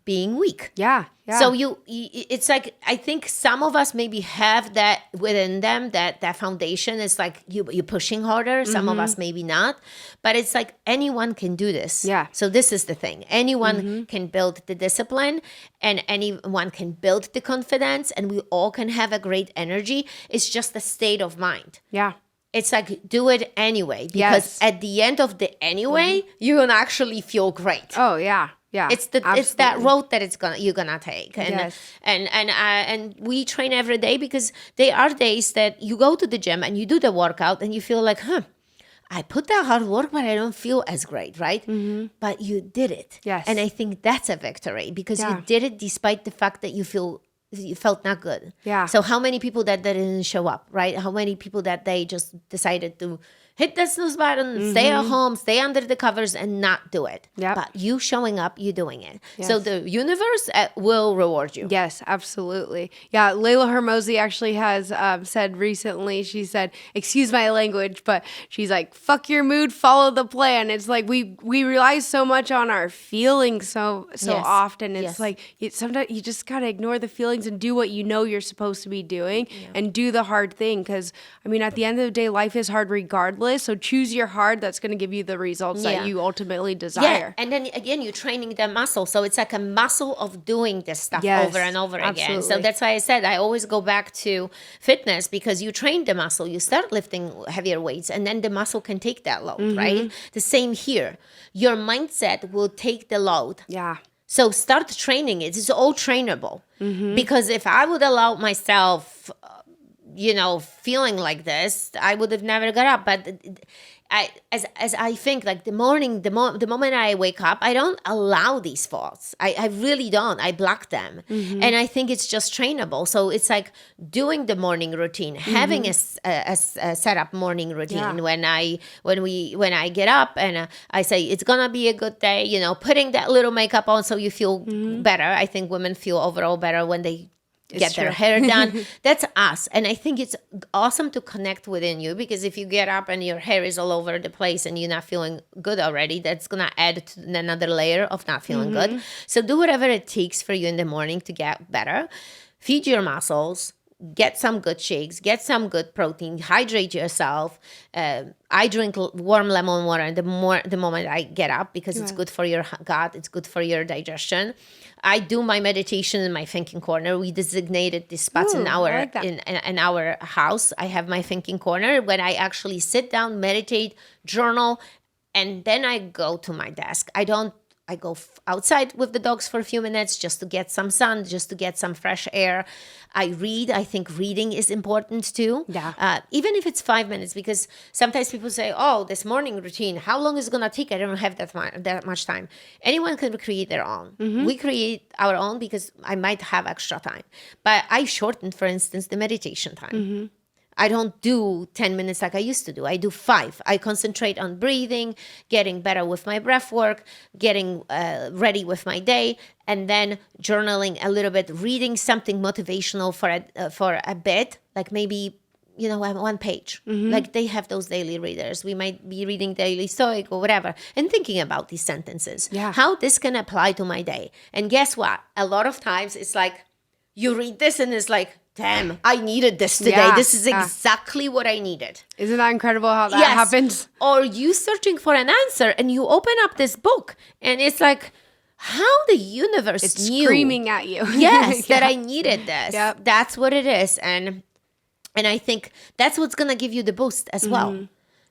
S2: being weak.
S1: Yeah.
S2: So it's like, I think some of us maybe have that within them, that foundation is like you're pushing harder. Some of us maybe not, but it's like anyone can do this.
S1: Yeah.
S2: So this is the thing. Anyone can build the discipline and anyone can build the confidence and we all can have a great energy. It's just a state of mind.
S1: Yeah.
S2: It's like do it anyway because at the end of the anyway, you're going to actually feel great.
S1: Oh, yeah. Yeah,
S2: it's that road that you're gonna take, and
S1: Yes.
S2: and we train every day because there are days that you go to the gym and you do the workout and you feel like, I put that hard work, but I don't feel as great, right? But you did it,
S1: Yes.
S2: and I think that's a victory because you did it despite the fact that you felt not good.
S1: Yeah.
S2: So how many people that didn't show up, right? How many people that they just decided to hit the snooze button, stay at home, stay under the covers and not do it.
S1: Yep.
S2: But you showing up, you doing it.
S1: Yes.
S2: So the universe will reward you.
S1: Yes, absolutely. Yeah, Layla Hermosi actually has said recently, she said, excuse my language, but she's like, fuck your mood, follow the plan. It's like we rely so much on our feelings so
S2: Yes.
S1: often. It's
S2: Yes.
S1: like sometimes you just got to ignore the feelings and do what you know you're supposed to be doing and do the hard thing. Because, I mean, at the end of the day, life is hard regardless. So choose your hard. That's going to give you the results that you ultimately desire.
S2: Yeah, and then again, you're training the muscle. So it's like a muscle of doing this stuff
S1: Yes,
S2: over and over again.
S1: absolutely.
S2: So that's why I said I always go back to fitness because you train the muscle. You start lifting heavier weights and then the muscle can take that load, right? The same here. Your mindset will take the load.
S1: Yeah.
S2: So start training it. It's all trainable. Because if I would allow myself, feeling like this, I would have never got up. But as I think, like the morning, the moment I wake up, I don't allow these thoughts. I really don't. I block them, and I think it's just trainable. So it's like doing the morning routine, having a set up morning routine. When I get up and I say it's gonna be a good day, putting that little makeup on so you feel better. I think women feel overall better when they get their hair done. That's us. And I think it's awesome to connect within you, because if you get up and your hair is all over the place and you're not feeling good already, that's going to add to another layer of not feeling good. So do whatever it takes for you in the morning to get better. Feed your muscles. Get some good shakes, get some good protein, hydrate yourself. I drink warm lemon water the moment I get up, because it's good for your gut, it's good for your digestion. I do my meditation in my thinking corner. We designated these spots in our in our house. I have my thinking corner when I actually sit down, meditate, journal, and then I go to my desk. I go outside with the dogs for a few minutes just to get some sun, just to get some fresh air. I read. I think reading is important too.
S1: Yeah.
S2: Even if it's 5 minutes, because sometimes people say, oh, this morning routine, how long is it going to take? I don't have that much time. Anyone can create their own. We create our own because I might have extra time. But I shortened, for instance, the meditation time. I don't do 10 minutes like I used to do. I do 5. I concentrate on breathing, getting better with my breath work, getting ready with my day, and then journaling a little bit, reading something motivational for a bit, like maybe, 1 page. Like they have those daily readers. We might be reading Daily Stoic or whatever, and thinking about these sentences, how this can apply to my day. And guess what? A lot of times it's like, you read this and it's like, damn, I needed this today.
S1: Yeah,
S2: this is exactly what I needed.
S1: Isn't that incredible how that happens?
S2: Or you searching for an answer and you open up this book and it's like, how the universe knew.
S1: Screaming at you.
S2: Yes, that I needed this.
S1: Yep.
S2: That's what it is. And I think that's what's going to give you the boost as well.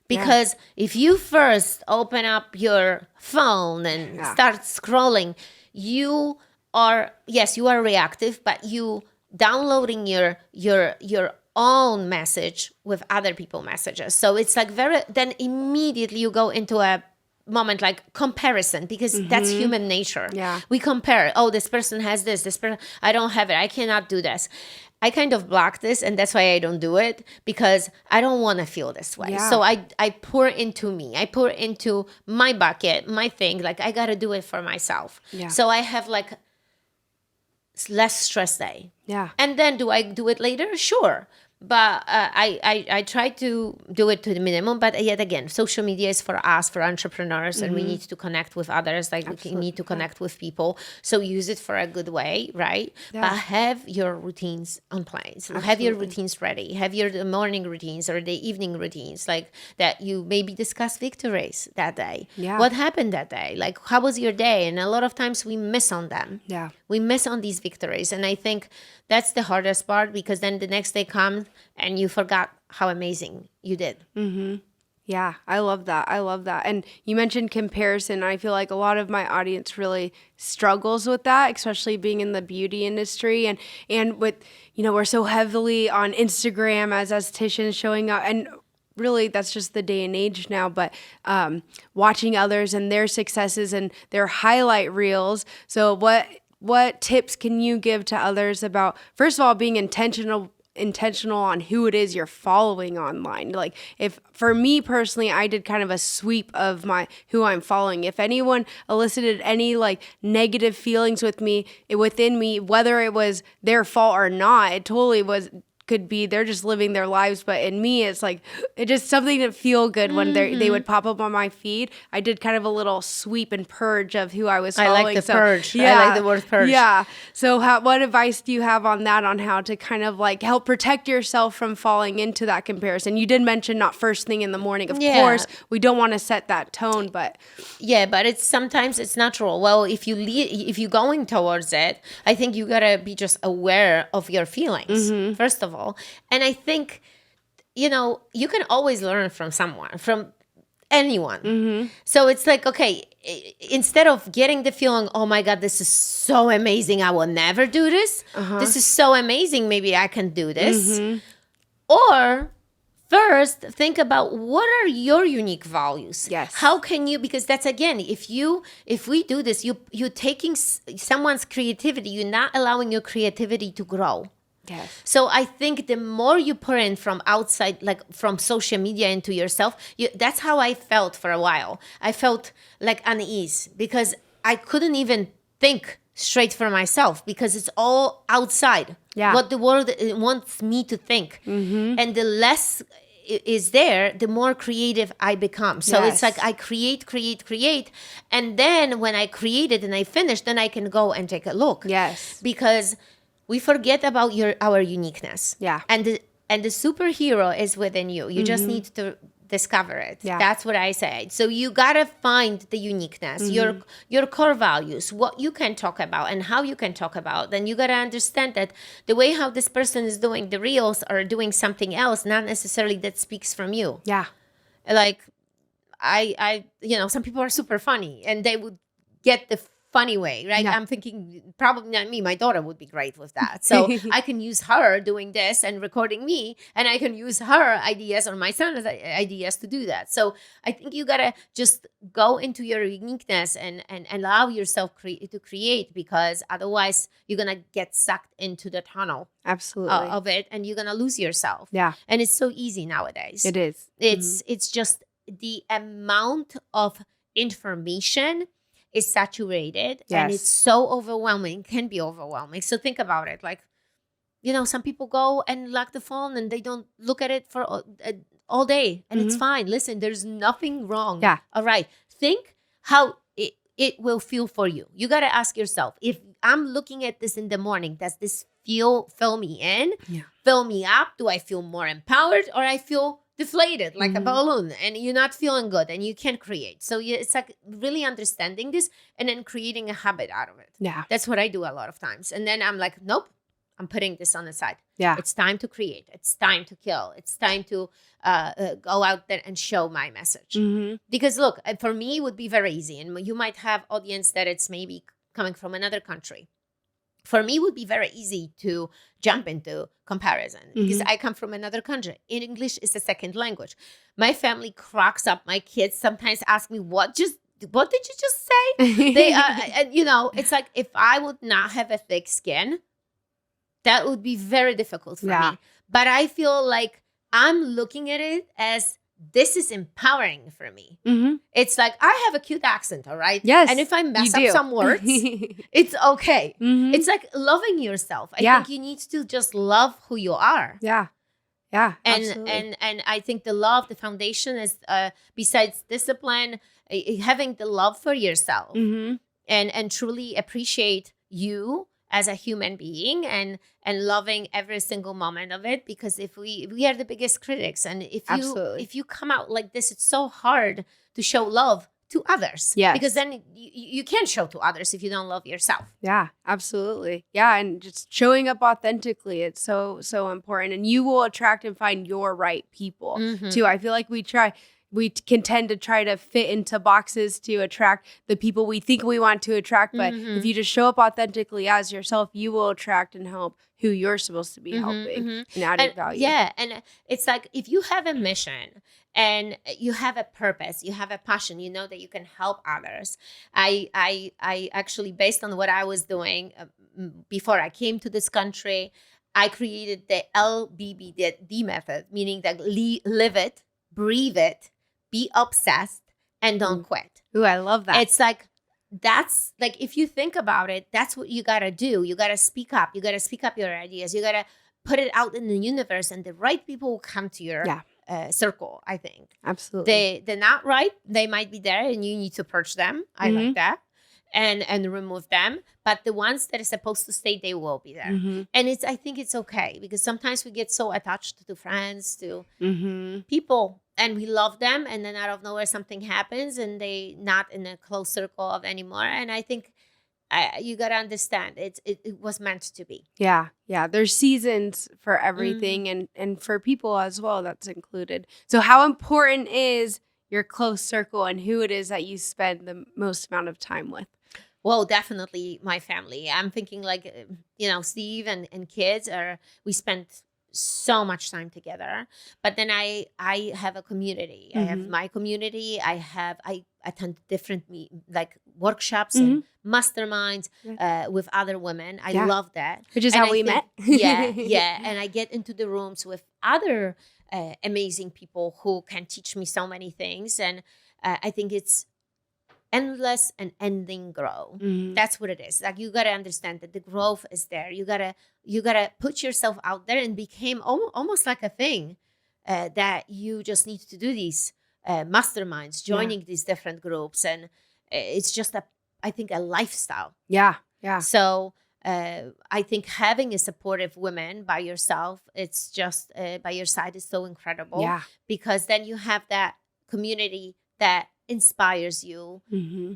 S2: Because if you first open up your phone and start scrolling, you are reactive, but you downloading your own message with other people's messages. So it's like then immediately you go into a moment like comparison, because that's human nature.
S1: Yeah.
S2: We compare, oh, this person has this person, I don't have it, I cannot do this. I kind of block this, and that's why I don't do it, because I don't want to feel this way.
S1: Yeah.
S2: So I pour into me. I pour into my bucket, my thing. Like I got to do it for myself.
S1: Yeah.
S2: So I have like less stress day.
S1: Yeah.
S2: And then do I do it later? Sure. But I try to do it to the minimum. But yet again, social media is for us, for entrepreneurs, and we need to connect with others. Like we need to connect with people. So use it for a good way, right?
S1: Yeah.
S2: But have your routines on place. Have your routines ready. Have your morning routines or the evening routines, like that you maybe discuss victories that day.
S1: Yeah.
S2: What happened that day? Like, how was your day? And a lot of times we miss on them.
S1: Yeah.
S2: We miss on these victories. And I think that's the hardest part, because then the next day comes and you forgot how amazing you did.
S1: Yeah, I love that. And you mentioned comparison. I feel like a lot of my audience really struggles with that, especially being in the beauty industry and with, we're so heavily on Instagram as estheticians showing up, and really that's just the day and age now, but watching others and their successes and their highlight reels. So what tips can you give to others about, first of all, being intentional on who it is you're following online? Like, if for me personally, I did kind of a sweep of who I'm following. If anyone elicited any like negative feelings within me, whether it was their fault or not, it totally could be they're just living their lives. But in me, it's like, it's just something to feel good when they would pop up on my feed. I did kind of a little sweep and purge of who I was following.
S2: I like the purge. I like the word purge.
S1: Yeah. So what advice do you have on that, on how to kind of like help protect yourself from falling into that comparison? You did mention not first thing in the morning. Of course, we don't want to set that tone, but
S2: but sometimes it's natural. Well, if you're going towards it, I think you gotta be just aware of your feelings first of all. And I think, you can always learn from someone, from anyone. So it's like, okay, instead of getting the feeling, oh my God, this is so amazing, I will never do this. This is so amazing, maybe I can do this. Or first think about what are your unique values.
S1: Yes.
S2: How can you, because that's, again, if we do this, you're taking someone's creativity, you're not allowing your creativity to grow.
S1: Yes.
S2: So I think the more you put in from outside, like from social media into yourself, that's how I felt for a while. I felt like unease because I couldn't even think straight for myself because it's all outside.
S1: Yeah.
S2: What the world wants me to think. And the less is there, the more creative I become. So it's like I create. And then when I create it and I finish, then I can go and take a look.
S1: Yes.
S2: Because we forget about our uniqueness.
S1: Yeah.
S2: And the superhero is within you. You just need to discover it.
S1: Yeah.
S2: That's what I say. So you gotta find the uniqueness, your core values, what you can talk about and how you can talk about. Then you gotta understand that the way how this person is doing the reels or doing something else, not necessarily that speaks from you.
S1: Yeah.
S2: Like I some people are super funny and they would get the funny way, right?
S1: Yeah.
S2: I'm thinking probably not me. My daughter would be great with that. So I can use her doing this and recording me, and I can use her ideas or my son's ideas to do that. So I think you gotta just go into your uniqueness and allow yourself to create, because otherwise you're gonna get sucked into the tunnel
S1: Absolutely.
S2: of it, and you're gonna lose yourself.
S1: Yeah.
S2: And it's so easy nowadays.
S1: It is.
S2: It's just the amount of information is saturated and it's so overwhelming, can be overwhelming. So think about it. Like, some people go and lock the phone and they don't look at it for all day, and it's fine. Listen, there's nothing wrong.
S1: Yeah.
S2: All right. Think how it will feel for you. You got to ask yourself, if I'm looking at this in the morning, does this fill me in?
S1: Yeah.
S2: Fill me up? Do I feel more empowered, or I feel deflated like a balloon and you're not feeling good and you can't create? So it's like really understanding this and then creating a habit out of it.
S1: Yeah.
S2: That's what I do a lot of times. And then I'm like, nope, I'm putting this on the side.
S1: Yeah.
S2: It's time to create. It's time to kill. It's time to go out there and show my message. Because look, for me, it would be very easy. And you might have audience that it's maybe coming from another country. For me, it would be very easy to jump into comparison because I come from another country. English is a second language. My family cracks up. My kids sometimes ask me, what did you just say? They and it's like, if I would not have a thick skin, that would be very difficult for me. But I feel like I'm looking at it as this is empowering for me. It's like, I have a cute accent, all right?
S1: Yes.
S2: And if I mess up some words, it's okay. It's like loving yourself. I think you need to just love who you are.
S1: Yeah. Yeah. Absolutely.
S2: And I think the foundation is besides discipline, having the love for yourself and truly appreciate you as a human being and loving every single moment of it, because if we are the biggest critics, and if you come out like this, it's so hard to show love to others.
S1: Yes.
S2: Because then you can't show to others if you don't love yourself.
S1: Yeah, absolutely. Yeah, and just showing up authentically, it's so important, and you will attract and find your right people too. I feel like we can tend to try to fit into boxes to attract the people we think we want to attract. But if you just show up authentically as yourself, you will attract and help who you're supposed to be helping and adding value.
S2: Yeah. And it's like, if you have a mission and you have a purpose, you have a passion, you know that you can help others. I actually, based on what I was doing before I came to this country, I created the LBBD method, meaning that live it, breathe it, be obsessed, and don't quit.
S1: Ooh, I love that.
S2: It's like, that's like, if you think about it, that's what you got to do. You got to speak up. You got to speak up your ideas. You got to put it out in the universe, and the right people will come to your circle, I think.
S1: Absolutely.
S2: They're not right. They might be there and you need to purge them. I like that. And remove them. But the ones that are supposed to stay, they will be there. And I think it's okay, because sometimes we get so attached to friends, to people, and we love them, and then out of nowhere something happens and they not in a close circle of anymore. And I think you got to understand it was meant to be.
S1: Yeah. There's seasons for everything, and for people as well, that's included. So how important is your close circle and who it is that you spend the most amount of time with?
S2: Well, definitely my family. I'm thinking like, Steve and kids we spent so much time together. But then I have a community. I have my community. I attend different like workshops and masterminds with other women. I love that.
S1: Which is
S2: And
S1: how we met.
S2: yeah. And I get into the rooms with other amazing people who can teach me so many things. And I think it's endless and ending growth. That's what it is. Like, you got to understand that the growth is there. You gotta put yourself out there, and became almost like a thing that you just need to do these masterminds, joining these different groups. And it's just I think a lifestyle.
S1: Yeah.
S2: So I think having a supportive woman by yourself, it's just by your side, is so incredible.
S1: Yeah.
S2: Because then you have that community that inspires you.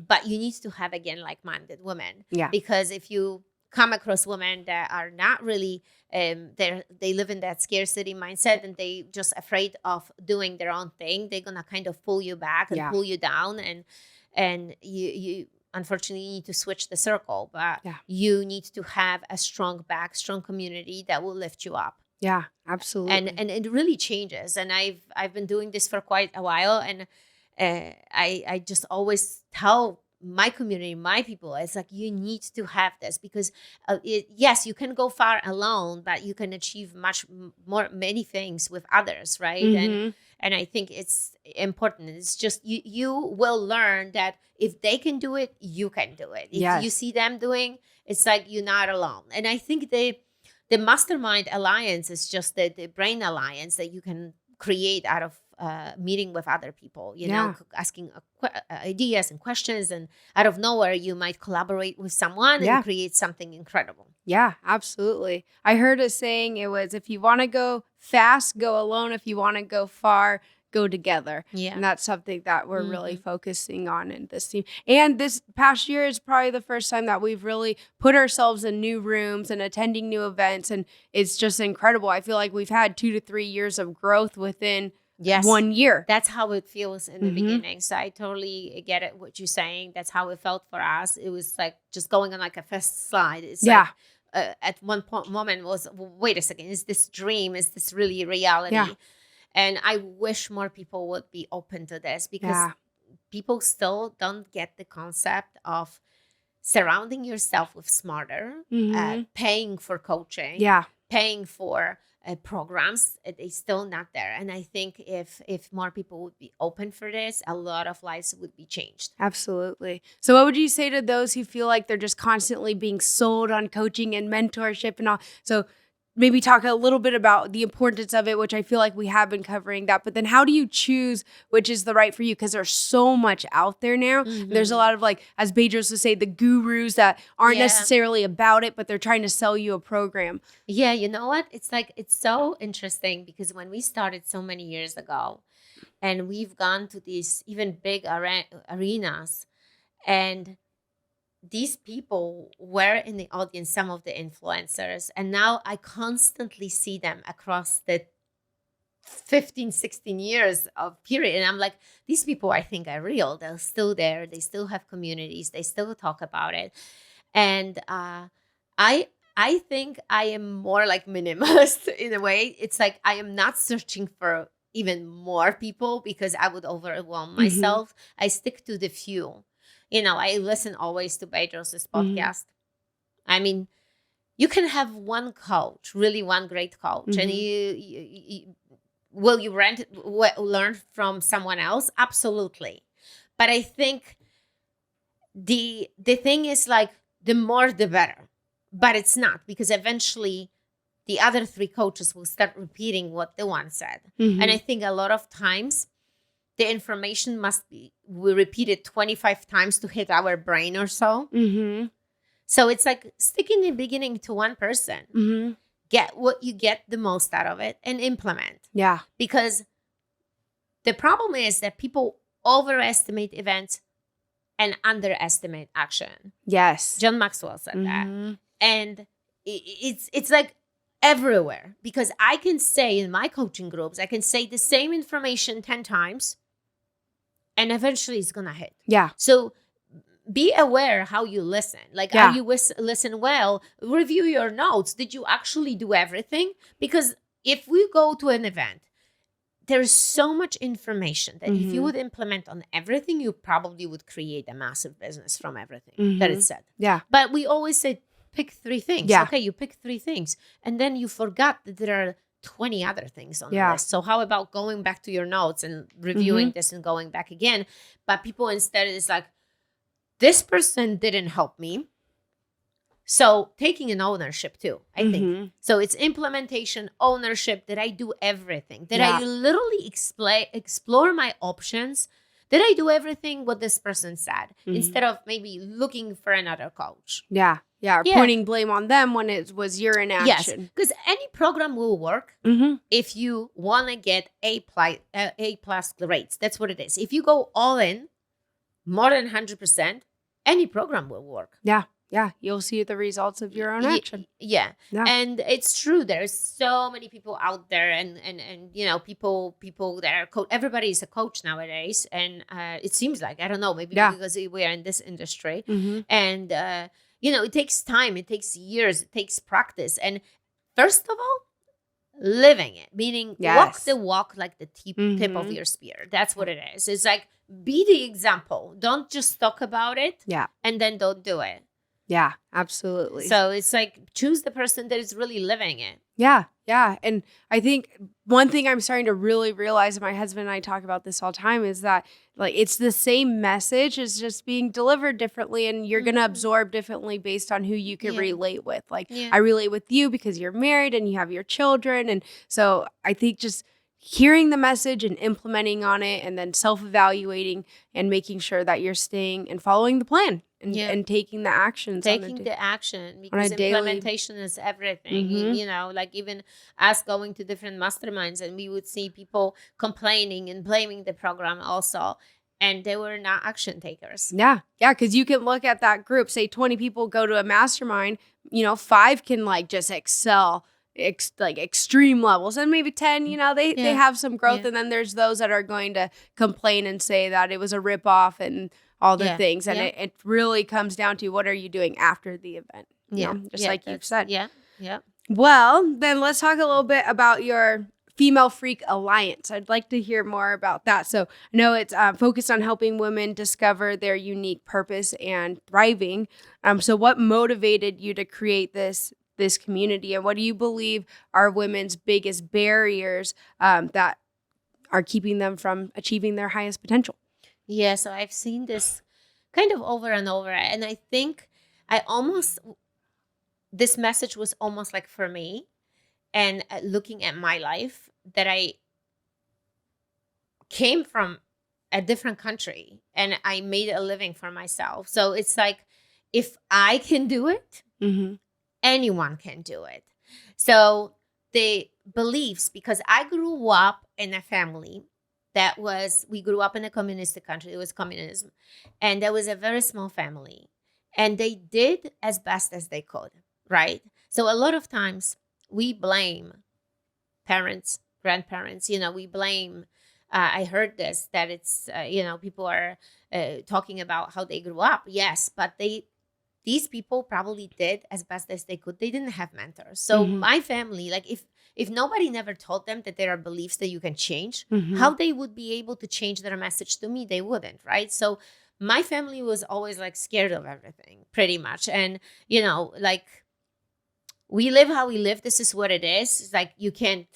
S2: But you need to have, again, like-minded women.
S1: Yeah.
S2: Because if you come across women that are not really they live in that scarcity mindset, and they just afraid of doing their own thing, they're gonna kind of pull you back and pull you down, and you unfortunately need to switch the circle. But you need to have a strong community that will lift you up.
S1: Yeah, absolutely.
S2: And it really changes. And I've been doing this for quite a while, and I just always tell my community, my people, it's like, you need to have this, because yes, you can go far alone, but you can achieve many things with others, right? And I think it's important. It's just you will learn that if they can do it, you can do it. If you see them doing, it's like you're not alone. And I think the Mastermind Alliance is just the brain alliance that you can create out of meeting with other people, you know, asking ideas and questions, and out of nowhere you might collaborate with someone and create something incredible.
S1: Yeah, absolutely. I heard a saying, it was, if you want to go fast, go alone. If you want to go far, go together.
S2: Yeah.
S1: And that's something that we're really focusing on in this team. And this past year is probably the first time that we've really put ourselves in new rooms and attending new events. And it's just incredible. I feel like we've had 2 to 3 years of growth within 1 year.
S2: That's how it feels in the beginning. So I totally get it, what you're saying. That's how it felt for us. It was like just going on like a first slide. It's like, at one moment was, wait a second, is this dream? Is this really reality?
S1: Yeah.
S2: And I wish more people would be open to this, because people still don't get the concept of surrounding yourself with smarter, paying for coaching, paying for programs. It's still not there. And I think if more people would be open for this, a lot of lives would be changed.
S1: Absolutely. So what would you say to those who feel like they're just constantly being sold on coaching and mentorship and all? So maybe talk a little bit about the importance of it, which I feel like we have been covering that. But then how do you choose which is the right for you? Because there's so much out there now. There's a lot of, like, as Bedros would say, the gurus that aren't necessarily about it, but they're trying to sell you a program.
S2: Yeah, you know what? It's like, it's so interesting, because when we started so many years ago, and we've gone to these even big arenas, and these people were in the audience, some of the influencers, and now I constantly see them across the 15, 16 years of period. And I'm like, these people, I think, are real. They're still there. They still have communities. They still talk about it. And I think I am more like minimalist in a way. It's like, I am not searching for even more people, because I would overwhelm myself. I stick to the few. You know, I listen always to Bedros' podcast. I mean, you can have one coach, really one great coach, and you will you learn from someone else? Absolutely. But I think the thing is, like, the more the better. But it's not, because eventually the other 3 coaches will start repeating what the one said. And I think a lot of times the information we repeat it 25 times to hit our brain or so. So it's like, stick in the beginning to one person. Get what you get the most out of it and implement.
S1: Yeah.
S2: Because the problem is that people overestimate events and underestimate action.
S1: Yes.
S2: John Maxwell said that. And it's like everywhere, because I can say in my coaching groups, I can say the same information 10 times, and eventually it's going to hit.
S1: Yeah.
S2: So be aware how you listen. Like, are you listen well? Review your notes. Did you actually do everything? Because if we go to an event, there's so much information that if you would implement on everything, you probably would create a massive business from everything that it said.
S1: Yeah.
S2: But we always say, pick 3 things.
S1: Yeah.
S2: Okay, you pick 3 things. And then you forgot that there are 20 other things on the
S1: Yeah.
S2: list. So how about going back to your notes and reviewing this and going back again? But people instead is like, this person didn't help me. So taking an ownership too, I think. So it's implementation, ownership, that I do everything. That I literally explore my options. That I do everything what this person said. Instead of maybe looking for another coach.
S1: Yeah. Or pointing blame on them when it was your inaction.
S2: Yes, because any program will work if you want to get A plus grades. That's what it is. If you go all in, more than 100%, any program will work.
S1: Yeah, you'll see the results of your own action.
S2: Yeah. And it's true. There's so many people out there, and you know, people that are everybody is a coach nowadays, and it seems like, I don't know, maybe because we are in this industry, and you know, it takes time, it takes years, it takes practice, and first of all, living it, meaning walk the walk like the tip of your spear. That's what it is. It's like, be the example. Don't just talk about it, and then don't do it.
S1: Yeah, absolutely.
S2: So it's like, choose the person that is really living it.
S1: Yeah. And I think one thing I'm starting to really realize, and my husband and I talk about this all the time, is that like it's the same message, it's just being delivered differently, and you're going to absorb differently based on who you can relate with. Like I relate with you because you're married and you have your children. And so I think just hearing the message and implementing on it, and then self-evaluating and making sure that you're staying and following the plan. And taking the actions.
S2: Taking the action, because implementation is everything. You know, like even us going to different masterminds, and we would see people complaining and blaming the program also. And they were not action takers. Yeah,
S1: because you can look at that group, say 20 people go to a mastermind, you know, 5 can like just excel like extreme levels, and maybe 10, you know, they have some growth. And then there's those that are going to complain and say that it was a ripoff and all the things. And it really comes down to, what are you doing after the event? You know, just like you've said.
S2: Yeah.
S1: Well, then let's talk a little bit about your Female Freak Alliance. I'd like to hear more about that. So I know it's focused on helping women discover their unique purpose and thriving. So what motivated you to create this community, and what do you believe are women's biggest barriers that are keeping them from achieving their highest potential?
S2: Yeah, so I've seen this kind of over and over, and I think this message was almost like for me, and looking at my life, that I came from a different country and I made a living for myself. So it's like, if I can do it, anyone can do it. So the beliefs, because I grew up in a family we grew up in a communistic country. It was communism. And there was a very small family. And they did as best as they could, right? So a lot of times we blame parents, grandparents, you know, we blame, I heard this, that it's, you know, people are talking about how they grew up. Yes, but these people probably did as best as they could. They didn't have mentors. So my family, like if nobody never told them that there are beliefs that you can change, how they would be able to change their message to me? They wouldn't, right? So my family was always like scared of everything, pretty much. And, you know, like, we live how we live. This is what it is. It's like, you can't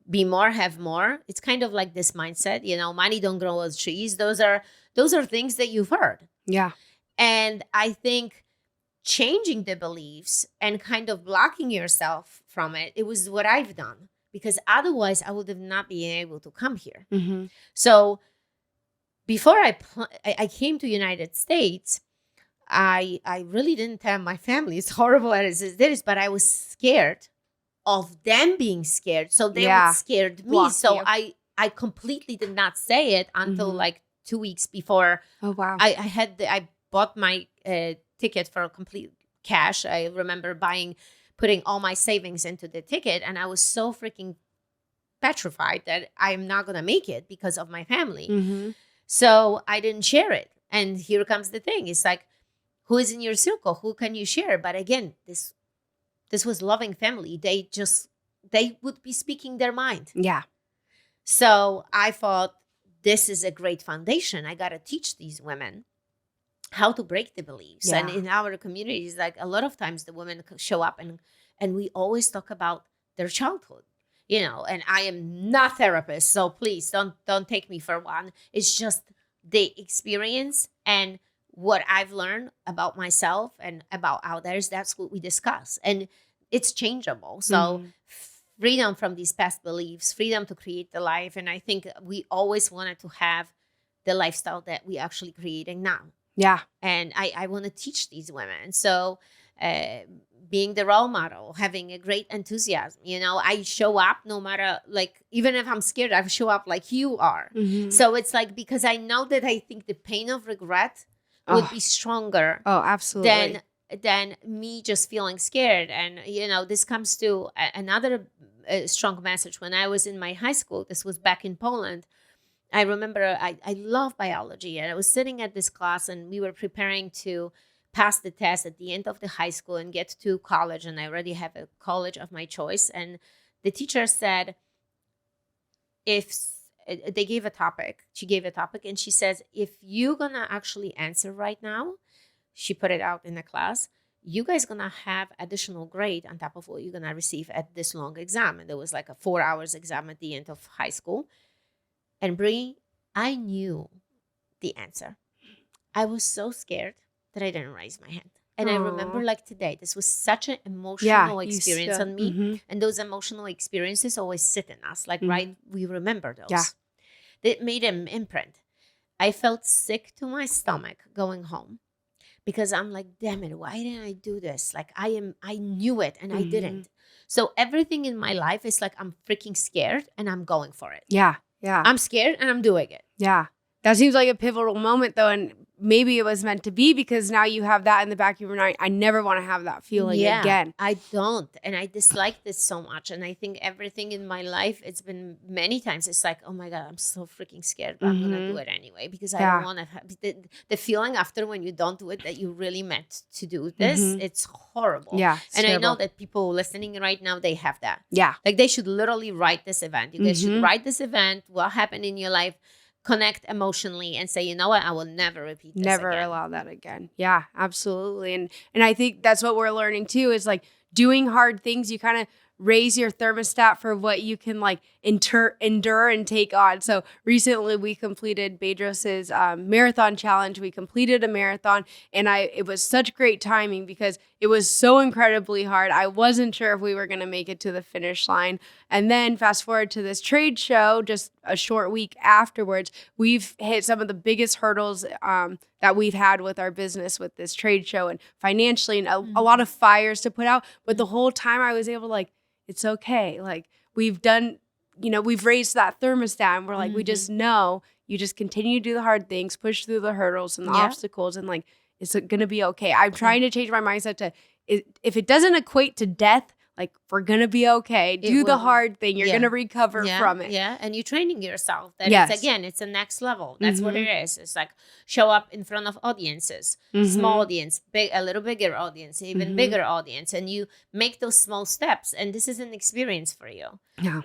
S2: be more, have more. It's kind of like this mindset, you know, money don't grow on trees. Those are things that you've heard.
S1: Yeah.
S2: And I think changing the beliefs and kind of blocking yourself from it was what I've done, because otherwise I would have not been able to come here. So before I came to United States, I really didn't tell my family, as horrible as it is, but I was scared of them being scared. So they would scared me.
S1: Block
S2: so
S1: you.
S2: I completely did not say it until like 2 weeks before.
S1: Oh, wow.
S2: I bought my ticket for complete cash. I remember putting all my savings into the ticket, and I was so freaking petrified that I'm not going to make it because of my family. So I didn't share it. And here comes the thing. It's like, who is in your circle? Who can you share? But again, this was loving family. They just they would be speaking their mind.
S1: Yeah.
S2: So I thought, this is a great foundation. I got to teach these women how to break the beliefs.
S1: Yeah.
S2: And in our communities, like a lot of times the women show up and we always talk about their childhood, you know, and I am not a therapist, so please don't take me for one. It's just the experience and what I've learned about myself and about others. That's what we discuss. And it's changeable. So freedom from these past beliefs, freedom to create the life. And I think we always wanted to have the lifestyle that we actually creating now.
S1: Yeah.
S2: And I want to teach these women. So being the role model, having a great enthusiasm, you know, I show up no matter, like, even if I'm scared, I show up like you are. So it's like, because I know that I think the pain of regret would be stronger.
S1: Oh, absolutely.
S2: Than me just feeling scared. And, you know, this comes to another strong message. When I was in my high school, this was back in Poland, I remember I love biology, and I was sitting at this class and we were preparing to pass the test at the end of the high school and get to college. And I already have a college of my choice. And the teacher said, if they gave a topic, she gave a topic and she says, if you're going to actually answer right now, she put it out in the class, you guys going to have additional grade on top of what you're going to receive at this long exam. And there was like a 4 hours exam at the end of high school. And Brie, I knew the answer. I was so scared that I didn't raise my hand. And I remember like today, this was such an emotional experience on me. And those emotional experiences always sit in us. Like, right, we remember those.
S1: Yeah.
S2: It made an imprint. I felt sick to my stomach going home because I'm like, damn it, why didn't I do this? Like, I knew it and I didn't. So everything in my life is like, I'm freaking scared and I'm going for it.
S1: Yeah. Yeah.
S2: I'm scared and I'm doing it.
S1: Yeah. That seems like a pivotal moment, though. And maybe it was meant to be, because now you have that in the back of your mind. I never want to have that feeling again.
S2: I don't. And I dislike this so much. And I think everything in my life, it's been many times, it's like, oh my God, I'm so freaking scared, but I'm going to do it anyway, because I don't want to have the feeling after when you don't do it that you really meant to do this. It's horrible.
S1: Yeah.
S2: And I know that people listening right now, they have that.
S1: Yeah.
S2: Like, they should literally write this event. You guys should write this event, what happened in your life, connect emotionally, and say, you know what, I will never repeat this
S1: Never
S2: again.
S1: allow that again. Yeah, absolutely. And I think that's what we're learning too, is like doing hard things. You kind of raise your thermostat for what you can like endure and take on. So recently we completed Bedros's marathon challenge. We completed a marathon, and it was such great timing because it was so incredibly hard. I wasn't sure if we were going to make it to the finish line. And then fast forward to this trade show, just a short week afterwards, we've hit some of the biggest hurdles that we've had with our business with this trade show, and financially, and a lot of fires to put out. But the whole time I was able to, like, it's okay. Like, we've done, you know, we've raised that thermostat, and we're like, we just know, you just continue to do the hard things, push through the hurdles and the obstacles, and like, it's going to be okay. I'm trying to change my mindset to, if it doesn't equate to death, like, we're going to be okay. Do the hard thing. You're going to recover from it.
S2: Yeah. And you're training yourself. That it's, again, it's a next level. That's what it is. It's like, show up in front of audiences, small audience, big, a little bigger audience, even bigger audience. And you make those small steps. And this is an experience for you.
S1: Yeah.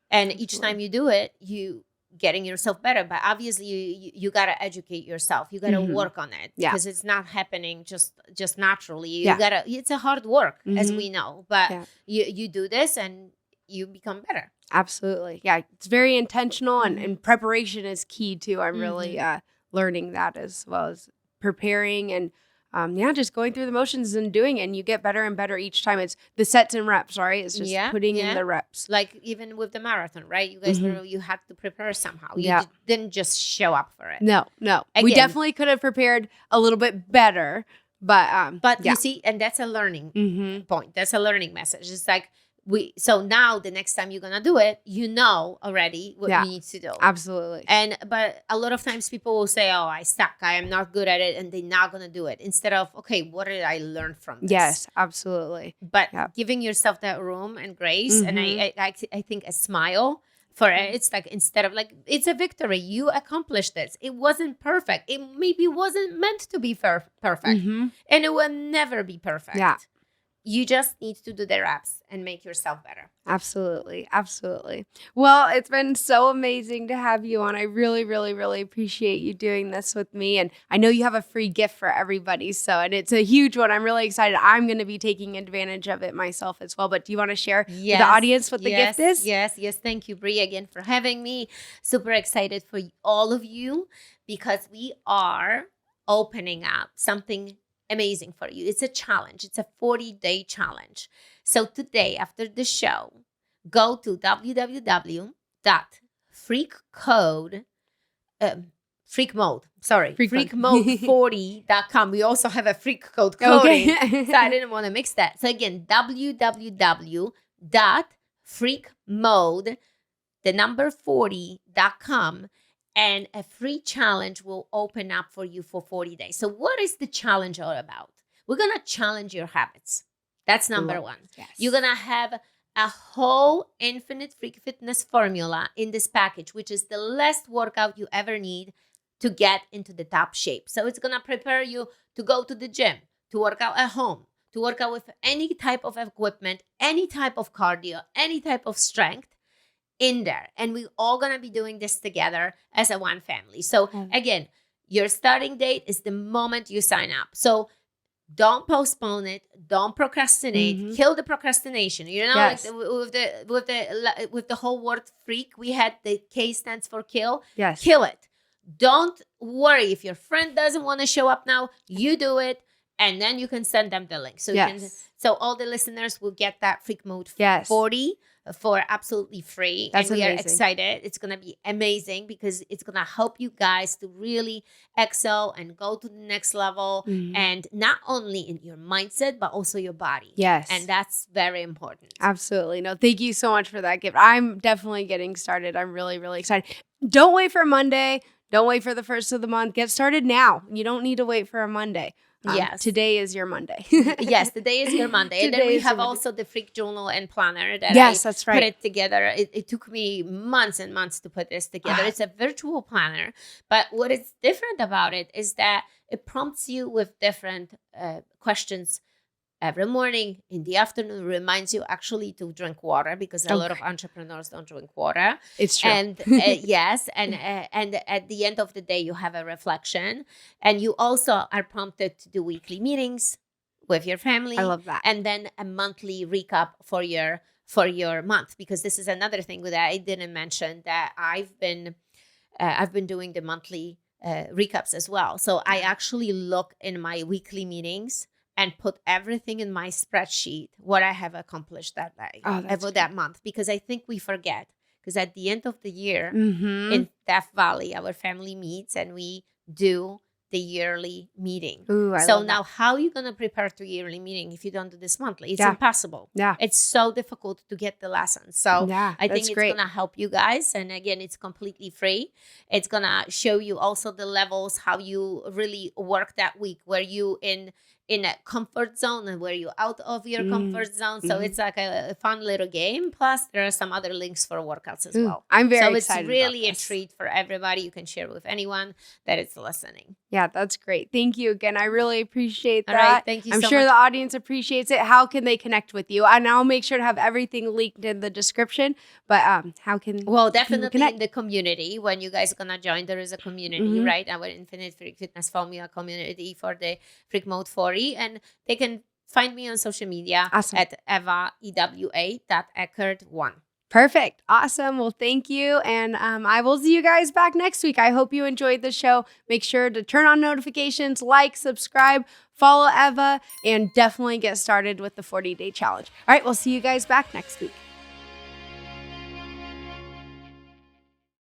S2: And each time you do it, you getting yourself better. But obviously you got to educate yourself. You got to work on it, because it's not happening just naturally. You got to, it's a hard work, as we know, but you do this and you become better.
S1: Absolutely. Yeah. It's very intentional, and preparation is key too. I'm really learning that, as well as preparing and just going through the motions and doing it, and you get better and better each time. It's the sets and reps, right? It's just putting in the reps.
S2: Like even with the marathon, right? You guys you had to prepare somehow. You didn't just show up for it.
S1: No. Again, we definitely could have prepared a little bit better, but
S2: you see, and that's a learning point. That's a learning message. It's like, so now the next time you're gonna do it, you know already what you need to do.
S1: Absolutely.
S2: But a lot of times people will say, oh, I suck, I am not good at it, and they're not gonna do it, instead of, okay, what did I learn from this?
S1: Yes, absolutely.
S2: But giving yourself that room and grace, and I think a smile for it, it's like, instead of like, it's a victory, you accomplished this. It wasn't perfect, it maybe wasn't meant to be perfect, and it will never be perfect. You just need to do the reps and make yourself better.
S1: Absolutely. Absolutely. Well, it's been so amazing to have you on. I really, really, really appreciate you doing this with me. And I know you have a free gift for everybody. And it's a huge one. I'm really excited. I'm going to be taking advantage of it myself as well. But do you want to share with the audience what the gift is?
S2: Yes. Thank you, Brie, again for having me. Super excited for all of you because we are opening up something amazing for you. It's a challenge. It's a 40-day challenge. So today, after the show, go to freakmode40.com. We also have a freak code coding.
S1: Okay.
S2: So I didn't want to mix that. So again, www.freakmode40.com. And a free challenge will open up for you for 40 days. So what is the challenge all about? We're going to challenge your habits. That's number one.
S1: Yes.
S2: You're going to have a whole infinite freak fitness formula in this package, which is the last workout you ever need to get into the top shape. So it's going to prepare you to go to the gym, to work out at home, to work out with any type of equipment, any type of cardio, any type of strength in there. And we're all going to be doing this together as a one family. So again, your starting date is the moment you sign up. So don't postpone it. Don't procrastinate. Kill the procrastination. You know,
S1: Yes.
S2: with the whole word freak, we had the K stands for kill.
S1: Yes.
S2: Kill it. Don't worry if your friend doesn't want to show up now. You do it, and then you can send them the link. So so all the listeners will get that Freak Mode 40 for absolutely free.
S1: That's
S2: and we
S1: amazing.
S2: are excited. It's going to be amazing because it's going to help you guys to really excel and go to the next level. And not only in your mindset, but also your body.
S1: Yes.
S2: And that's very important.
S1: Absolutely. No, thank you so much for that gift. I'm definitely getting started. I'm really, really excited. Don't wait for Monday. Don't wait for the first of the month. Get started now. You don't need to wait for a Monday.
S2: Yes.
S1: Today is your Monday.
S2: Yes, today is your Monday. And then
S1: Today
S2: we
S1: is
S2: have
S1: your Monday.
S2: also the Freak Journal and Planner that
S1: That's right.
S2: put it together. It took me months and months to put this together. It's a virtual planner. But what is different about it is that it prompts you with different questions every morning. In the afternoon, reminds you actually to drink water because a lot of entrepreneurs don't drink water.
S1: It's true.
S2: And yes, and at the end of the day, you have a reflection, and you also are prompted to do weekly meetings with your family.
S1: I love that.
S2: And then a monthly recap for your month, because this is another thing that I didn't mention, that I've been doing the monthly recaps as well. So I actually look in my weekly meetings and put everything in my spreadsheet, what I have accomplished that day, that month, because I think we forget. Because at the end of the year, in Death Valley, our family meets and we do the yearly meeting. So now how are you going to prepare to yearly meeting if you don't do this monthly? It's impossible. It's so difficult to get the lessons. So I think it's going to help you guys. And again, it's completely free. It's going to show you also the levels, how you really work that week, where you in a comfort zone and where you're out of your comfort zone. So it's like a fun little game. Plus, there are some other links for workouts as well.
S1: I'm very excited.
S2: So it's really a treat for everybody. You can share with anyone that is listening.
S1: Yeah, that's great. Thank you again. I really appreciate that.
S2: All right, thank you
S1: I'm
S2: so
S1: sure
S2: much.
S1: the audience appreciates it. How can they connect with you? And I'll make sure to have everything linked in the description. But how can
S2: definitely in the community, when you guys are gonna join, there is a community, right? Our Infinite Freak Fitness Formula community for the Freak Mode 40. And they can find me on social media at Ewa Eckert1.
S1: Perfect. Awesome. Well, thank you. And I will see you guys back next week. I hope you enjoyed the show. Make sure to turn on notifications, like, subscribe, follow Ewa, and definitely get started with the 40-day challenge. All right. We'll see you guys back next week.